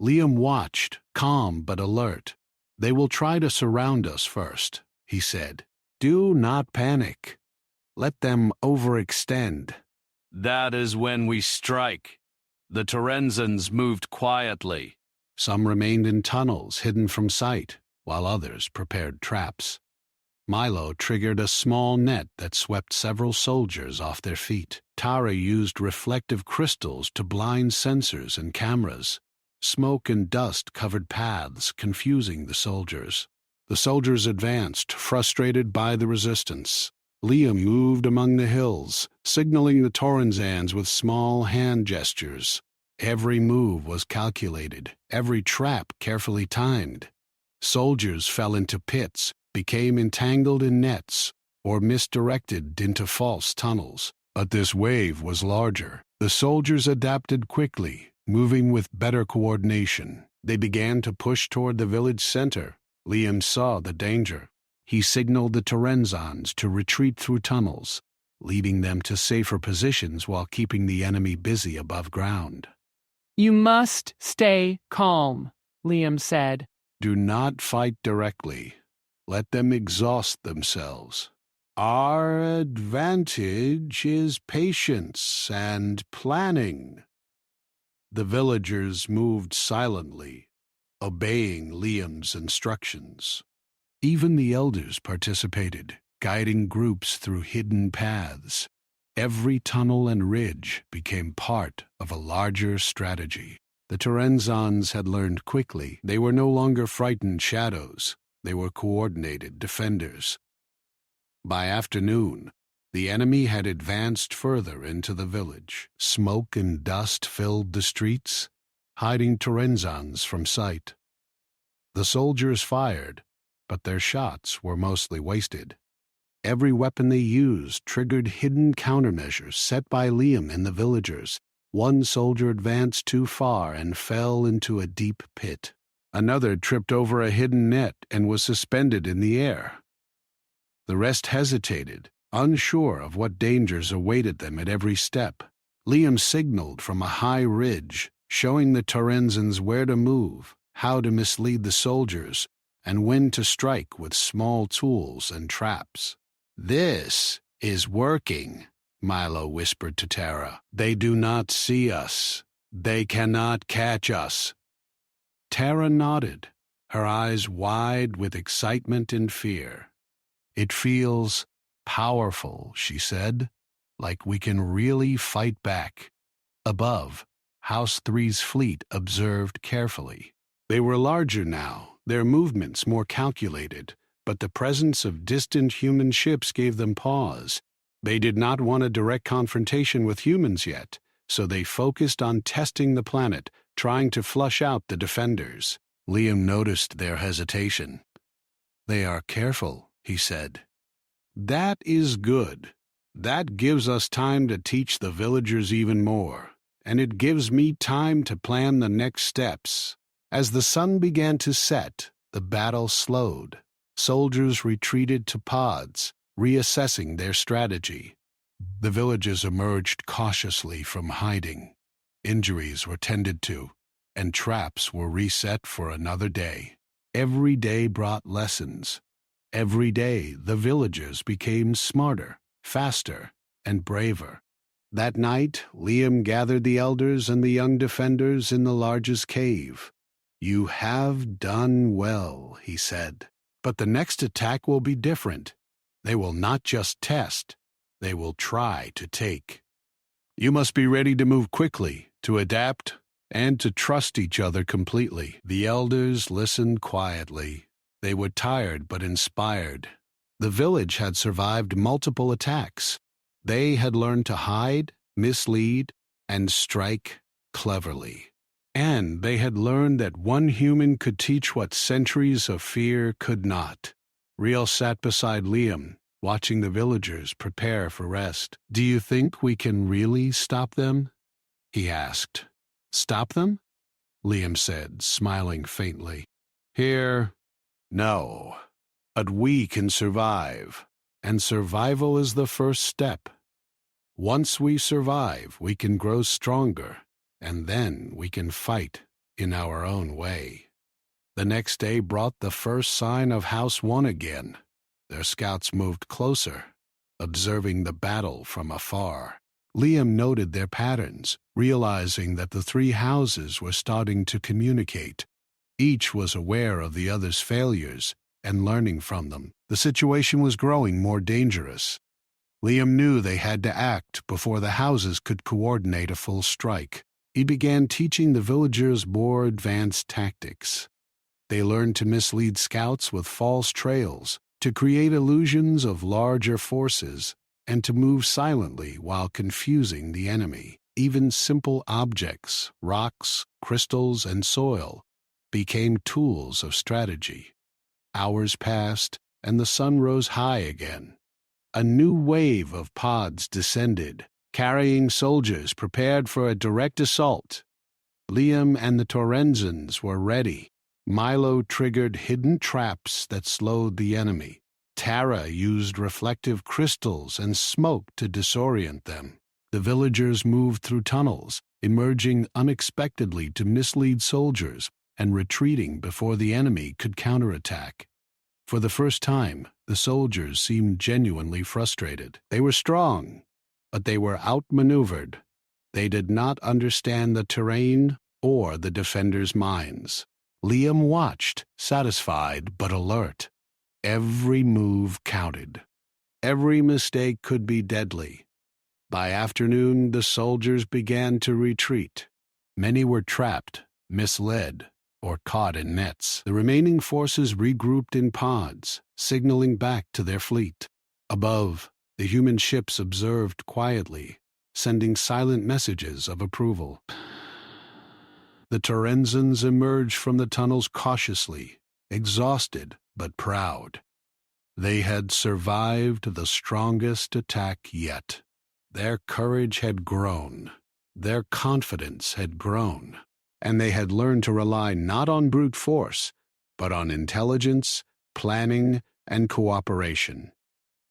Liam watched, calm but alert. "They will try to surround us first," he said. "Do not panic. Let them overextend." That is when we strike. The Torrensons moved quietly. Some remained in tunnels hidden from sight, while others prepared traps. Milo triggered a small net that swept several soldiers off their feet. Tara used reflective crystals to blind sensors and cameras. Smoke and dust covered paths, confusing the soldiers. The soldiers advanced, frustrated by the resistance. Liam moved among the hills, signaling the Torrensons with small hand gestures. Every move was calculated, every trap carefully timed. Soldiers fell into pits, became entangled in nets, or misdirected into false tunnels. But this wave was larger. The soldiers adapted quickly, moving with better coordination. They began to push toward the village center. Liam saw the danger. He signaled the Torrensons to retreat through tunnels, leading them to safer positions while keeping the enemy busy above ground. "You must stay calm," Liam said. "Do not fight directly. Let them exhaust themselves. Our advantage is patience and planning." The villagers moved silently, obeying Liam's instructions. Even the elders participated, guiding groups through hidden paths. Every tunnel and ridge became part of a larger strategy. The Torrensons had learned quickly. They were no longer frightened shadows. They were coordinated defenders. By afternoon, the enemy had advanced further into the village. Smoke and dust filled the streets, hiding Torrensons from sight. The soldiers fired, but their shots were mostly wasted. Every weapon they used triggered hidden countermeasures set by Liam and the villagers. One soldier advanced too far and fell into a deep pit. Another tripped over a hidden net and was suspended in the air. The rest hesitated, unsure of what dangers awaited them at every step. Liam signaled from a high ridge, showing the Torrensons where to move, how to mislead the soldiers, and when to strike with small tools and traps. "This is working," Milo whispered to Tara. "They do not see us. They cannot catch us." Tara nodded, her eyes wide with excitement and fear. "It feels powerful," she said, "like we can really fight back." Above, House 3's fleet observed carefully. They were larger now, their movements more calculated, but the presence of distant human ships gave them pause. They did not want a direct confrontation with humans yet, so they focused on testing the planet, trying to flush out the defenders. Liam noticed their hesitation. "They are careful," he said. "That is good. That gives us time to teach the villagers even more, and it gives me time to plan the next steps." As the sun began to set, the battle slowed. Soldiers retreated to pods, reassessing their strategy. The villagers emerged cautiously from hiding. Injuries were tended to, and traps were reset for another day. Every day brought lessons. Every day the villagers became smarter, faster, and braver. That night, Liam gathered the elders and the young defenders in the largest cave. "You have done well," he said. "But the next attack will be different. They will not just test, they will try to take. You must be ready to move quickly, to adapt, and to trust each other completely." The elders listened quietly. They were tired but inspired. The village had survived multiple attacks. They had learned to hide, mislead, and strike cleverly. And they had learned that one human could teach what centuries of fear could not. Riel sat beside Liam, watching the villagers prepare for rest. "Do you think we can really stop them?" he asked. "Stop them?" Liam said, smiling faintly. "Here, no. But we can survive, and survival is the first step. Once we survive, we can grow stronger, and then we can fight in our own way." The next day brought the first sign of House 1 again. Their scouts moved closer, observing the battle from afar. Liam noted their patterns, realizing that the three houses were starting to communicate. Each was aware of the other's failures and learning from them. The situation was growing more dangerous. Liam knew they had to act before the houses could coordinate a full strike. He began teaching the villagers more advanced tactics. They learned to mislead scouts with false trails, to create illusions of larger forces, and to move silently while confusing the enemy. Even simple objects, rocks, crystals, and soil, became tools of strategy. Hours passed, and the sun rose high again. A new wave of pods descended, carrying soldiers prepared for a direct assault. Liam and the Torrenzans were ready. Milo triggered hidden traps that slowed the enemy. Tara used reflective crystals and smoke to disorient them. The villagers moved through tunnels, emerging unexpectedly to mislead soldiers and retreating before the enemy could counterattack. For the first time, the soldiers seemed genuinely frustrated. They were strong, but they were outmaneuvered. They did not understand the terrain or the defenders' minds. Liam watched, satisfied but alert. Every move counted. Every mistake could be deadly. By afternoon, the soldiers began to retreat. Many were trapped, misled, or caught in nets. The remaining forces regrouped in pods, signaling back to their fleet. Above, the human ships observed quietly, sending silent messages of approval. The Torrenzans emerged from the tunnels cautiously, exhausted but proud. They had survived the strongest attack yet. Their courage had grown. Their confidence had grown. And they had learned to rely not on brute force, but on intelligence, planning, and cooperation.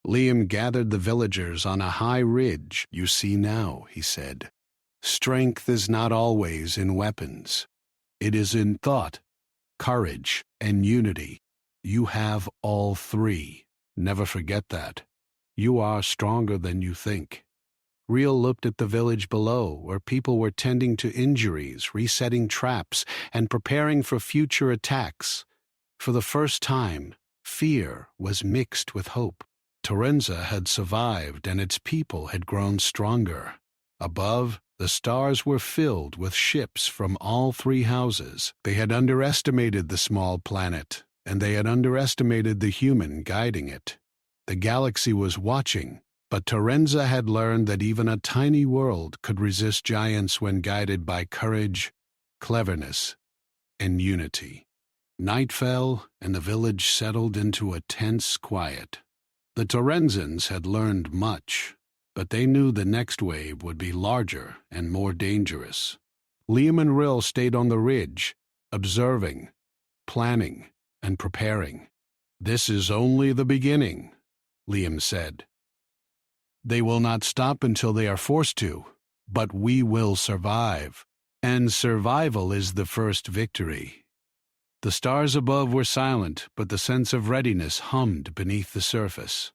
Liam gathered the villagers on a high ridge. "You see now," he said, "strength is not always in weapons. It is in thought, courage, and unity. You have all three. Never forget that. You are stronger than you think." Riel looked at the village below, where people were tending to injuries, resetting traps, and preparing for future attacks. For the first time, fear was mixed with hope. Torrenza had survived, and its people had grown stronger. Above, the stars were filled with ships from all three houses. They had underestimated the small planet, and they had underestimated the human guiding it. The galaxy was watching, but Torrenza had learned that even a tiny world could resist giants when guided by courage, cleverness, and unity. Night fell, and the village settled into a tense quiet. The Torrenzans had learned much, but they knew the next wave would be larger and more dangerous. Liam and Rill stayed on the ridge, observing, planning, and preparing. "This is only the beginning," Liam said. "They will not stop until they are forced to, but we will survive, and survival is the first victory." The stars above were silent, but the sense of readiness hummed beneath the surface.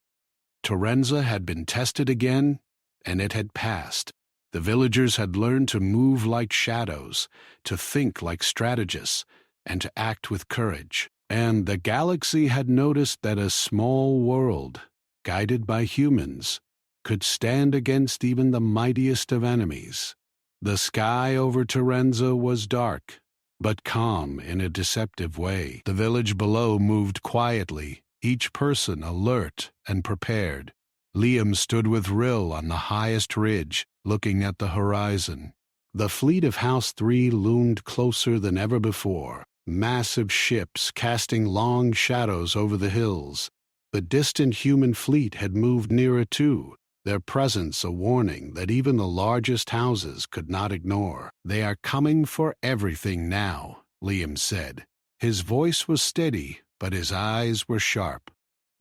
Torrenza had been tested again, and it had passed. The villagers had learned to move like shadows, to think like strategists, and to act with courage. And the galaxy had noticed that a small world, guided by humans, could stand against even the mightiest of enemies. The sky over Torrenza was dark, but calm in a deceptive way. The village below moved quietly, each person alert and prepared. Liam stood with Rill on the highest ridge, looking at the horizon. The fleet of House 3 loomed closer than ever before, massive ships casting long shadows over the hills. The distant human fleet had moved nearer too, their presence a warning that even the largest houses could not ignore. "They are coming for everything now," Liam said. His voice was steady, but his eyes were sharp.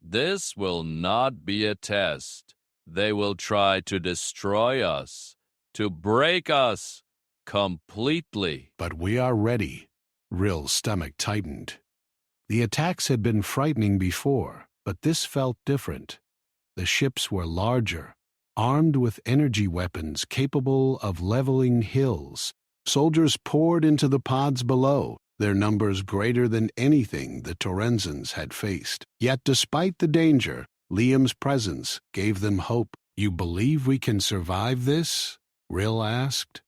"This will not be a test. They will try to destroy us, to break us completely." "But we are ready." Rill's stomach tightened. The attacks had been frightening before, but this felt different. The ships were larger, armed with energy weapons capable of leveling hills. Soldiers poured into the pods below, their numbers greater than anything the Torrenzans had faced. Yet despite the danger, Liam's presence gave them hope. "You believe we can survive this?" Rill asked.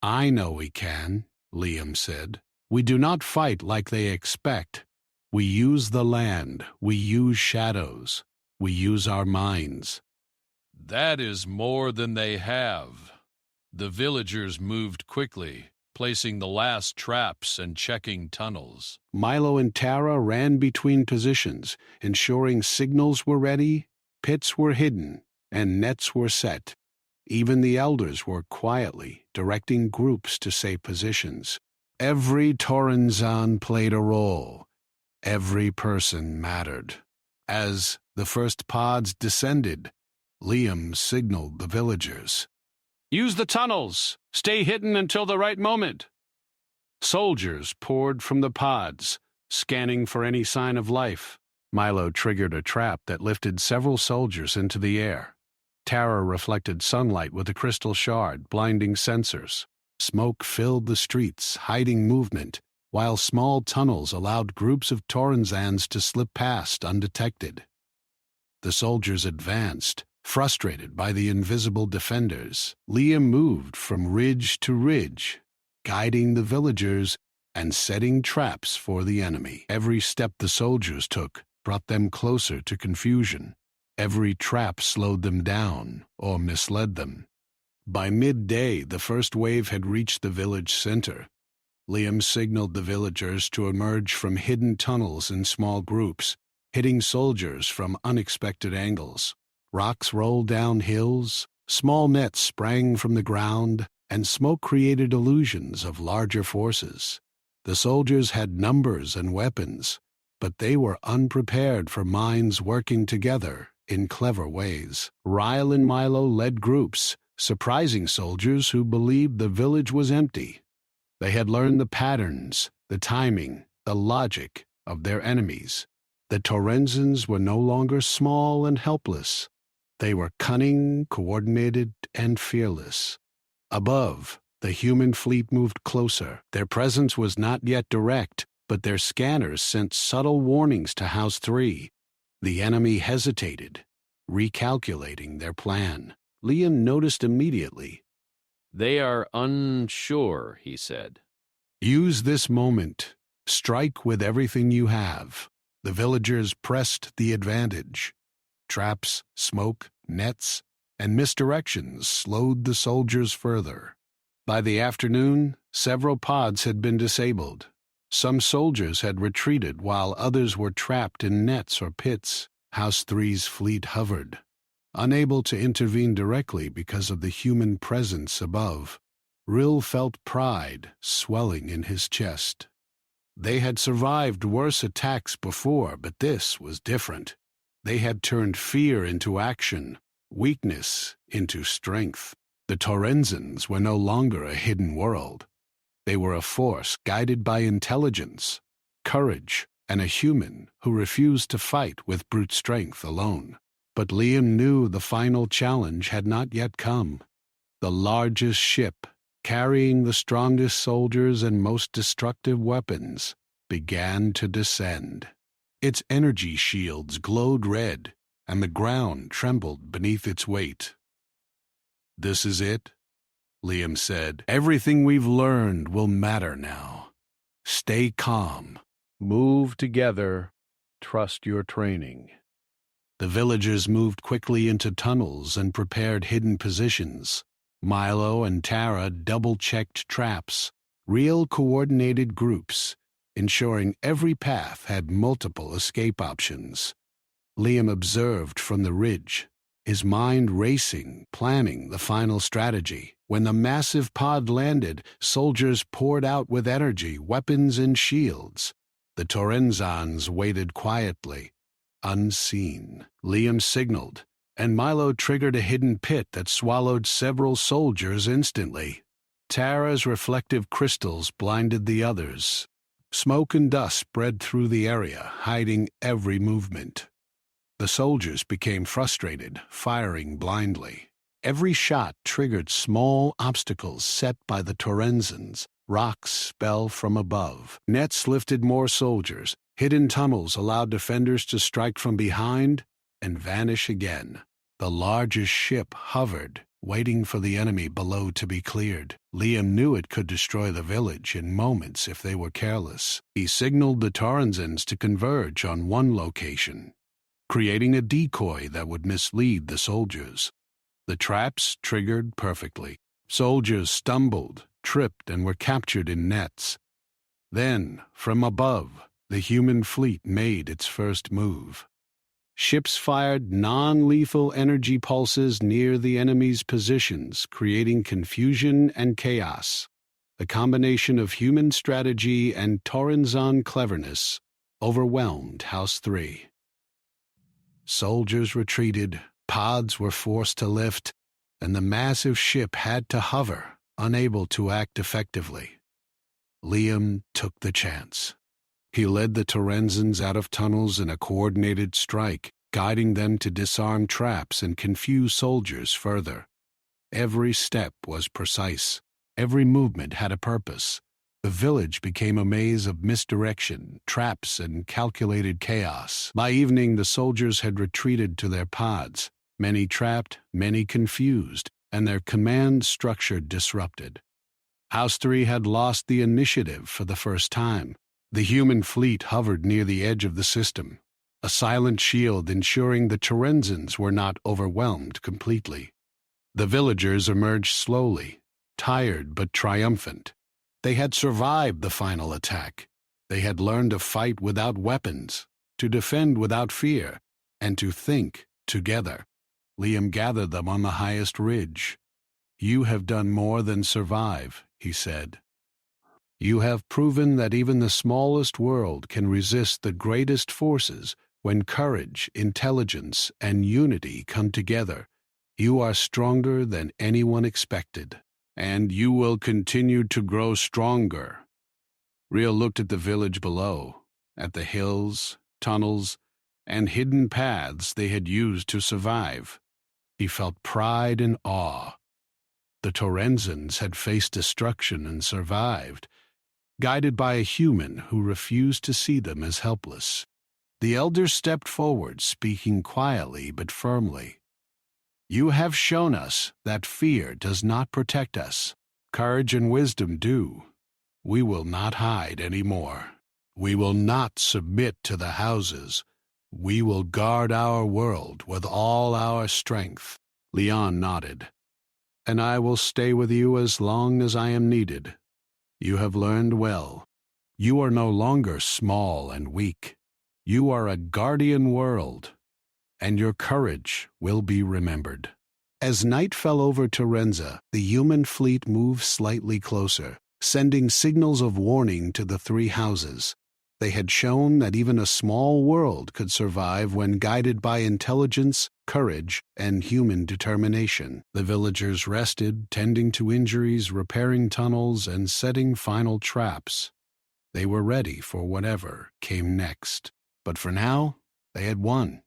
"I know we can," Liam said. "We do not fight like they expect. We use the land, we use shadows, we use our minds." "That is more than they have." The villagers moved quickly, placing the last traps and checking tunnels. Milo and Tara ran between positions, ensuring signals were ready, pits were hidden, and nets were set. Even the elders worked quietly, directing groups to safe positions. Every Torrenzan played a role. Every person mattered. As the first pods descended, Liam signaled the villagers. "Use the tunnels! Stay hidden until the right moment!" Soldiers poured from the pods, scanning for any sign of life. Milo triggered a trap that lifted several soldiers into the air. Tara reflected sunlight with a crystal shard, blinding sensors. Smoke filled the streets, hiding movement, while small tunnels allowed groups of Torrenzans to slip past undetected. The soldiers advanced, frustrated by the invisible defenders. Liam moved from ridge to ridge, guiding the villagers and setting traps for the enemy. Every step the soldiers took brought them closer to confusion. Every trap slowed them down or misled them. By midday, the first wave had reached the village center. Liam signaled the villagers to emerge from hidden tunnels in small groups, hitting soldiers from unexpected angles. Rocks rolled down hills, small nets sprang from the ground, and smoke created illusions of larger forces. The soldiers had numbers and weapons, but they were unprepared for minds working together in clever ways. Ryle and Milo led groups, surprising soldiers who believed the village was empty. They had learned the patterns, the timing, the logic of their enemies. The Torrenzans were no longer small and helpless. They were cunning, coordinated, and fearless. Above, the human fleet moved closer. Their presence was not yet direct, but their scanners sent subtle warnings to House 3. The enemy hesitated, recalculating their plan. Liam noticed immediately. "They are unsure," he said. "Use this moment. Strike with everything you have." The villagers pressed the advantage. Traps, smoke, nets, and misdirections slowed the soldiers further. By the afternoon, several pods had been disabled. Some soldiers had retreated while others were trapped in nets or pits. House 3's fleet hovered, unable to intervene directly because of the human presence above. Rill felt pride swelling in his chest. They had survived worse attacks before, but this was different. They had turned fear into action, weakness into strength. The Torrenzans were no longer a hidden world. They were a force guided by intelligence, courage, and a human who refused to fight with brute strength alone. But Liam knew the final challenge had not yet come. The largest ship, carrying the strongest soldiers and most destructive weapons, began to descend. Its energy shields glowed red, and the ground trembled beneath its weight. "This is it," Liam said. "Everything we've learned will matter now. Stay calm. Move together. Trust your training." The villagers moved quickly into tunnels and prepared hidden positions. Milo and Tara double-checked traps, real coordinated groups, ensuring every path had multiple escape options. Liam observed from the ridge, his mind racing, planning the final strategy. When the massive pod landed, soldiers poured out with energy, weapons and shields. The Torrenzans waited quietly, unseen. Liam signaled, and Milo triggered a hidden pit that swallowed several soldiers instantly. Tara's reflective crystals blinded the others. Smoke and dust spread through the area, hiding every movement. The soldiers became frustrated, firing blindly. Every shot triggered small obstacles set by the Torrenzans. Rocks fell from above. Nets lifted more soldiers. Hidden tunnels allowed defenders to strike from behind and vanish again. The largest ship hovered, waiting for the enemy below to be cleared. Liam knew it could destroy the village in moments if they were careless. He signaled the Torrenzans to converge on one location, creating a decoy that would mislead the soldiers. The traps triggered perfectly. Soldiers stumbled, tripped, and were captured in nets. Then, from above, the human fleet made its first move. Ships fired non-lethal energy pulses near the enemy's positions, creating confusion and chaos. The combination of human strategy and Torrenzan cleverness overwhelmed House 3. Soldiers retreated, pods were forced to lift, and the massive ship had to hover, unable to act effectively. Liam took the chance. He led the Torrenzans out of tunnels in a coordinated strike, guiding them to disarm traps and confuse soldiers further. Every step was precise. Every movement had a purpose. The village became a maze of misdirection, traps, and calculated chaos. By evening, the soldiers had retreated to their pods, many trapped, many confused, and their command structure disrupted. House 3 had lost the initiative for the first time. The human fleet hovered near the edge of the system, a silent shield ensuring the Torrenzans were not overwhelmed completely. The villagers emerged slowly, tired but triumphant. They had survived the final attack. They had learned to fight without weapons, to defend without fear, and to think together. Liam gathered them on the highest ridge. "You have done more than survive," he said. "You have proven that even the smallest world can resist the greatest forces when courage, intelligence, and unity come together. You are stronger than anyone expected, and you will continue to grow stronger." Rio looked at the village below, at the hills, tunnels, and hidden paths they had used to survive. He felt pride and awe. The Torrenzans had faced destruction and survived, guided by a human who refused to see them as helpless. The elders stepped forward, speaking quietly but firmly. "You have shown us that fear does not protect us. Courage and wisdom do. We will not hide any more. We will not submit to the houses. We will guard our world with all our strength." Leon nodded. "And I will stay with you as long as I am needed. You have learned well. You are no longer small and weak. You are a guardian world, and your courage will be remembered." As night fell over Terenza, the human fleet moved slightly closer. sending signals of warning to the three houses. They had shown that even a small world could survive when guided by intelligence, courage, and human determination. The villagers rested, tending to injuries, repairing tunnels, and setting final traps. They were ready for whatever came next. But for now, they had won.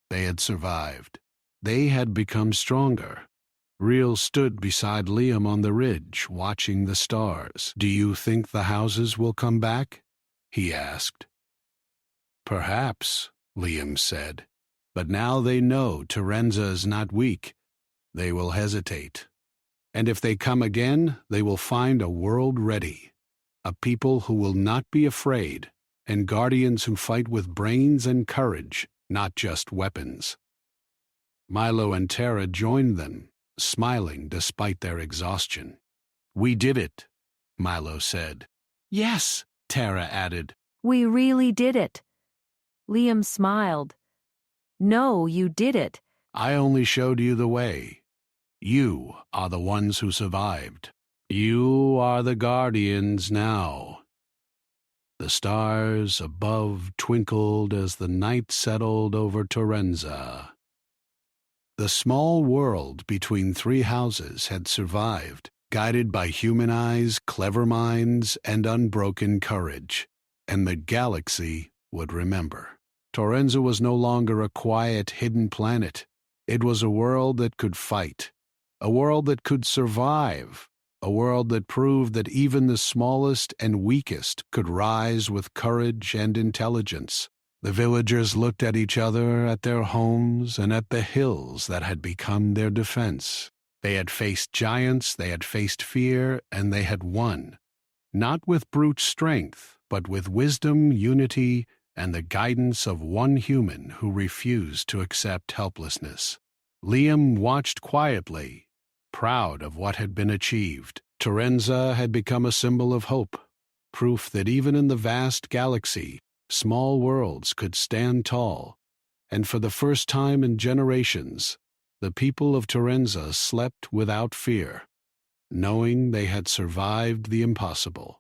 They had survived. They had become stronger. Reel stood beside Liam on the ridge, watching the stars. "Do you think the houses will come back?" he asked. "Perhaps," Liam said. "But now they know Terenza is not weak. They will hesitate. And if they come again, they will find a world ready. A people who will not be afraid, and guardians who fight with brains and courage, not just weapons." Milo and Tara joined them, smiling despite their exhaustion. "We did it," Milo said. Yes, Tara added. We really did it. Liam smiled. No, you did it. "I only showed you the way. You are the ones who survived. You are the guardians now." The stars above twinkled as the night settled over Terenza. The small world between three houses had survived, guided by human eyes, clever minds, and unbroken courage. And the galaxy would remember. Terenza was no longer a quiet, hidden planet. It was a world that could fight, a world that could survive, a world that proved that even the smallest and weakest could rise with courage and intelligence. The villagers looked at each other, at their homes, and at the hills that had become their defense. They had faced giants, they had faced fear, and they had won. Not with brute strength, but with wisdom, unity, and the guidance of one human who refused to accept helplessness. Liam watched quietly, proud of what had been achieved. Terenza had become a symbol of hope, proof that even in the vast galaxy, small worlds could stand tall. And for the first time in generations, the people of Terenza slept without fear, knowing they had survived the impossible.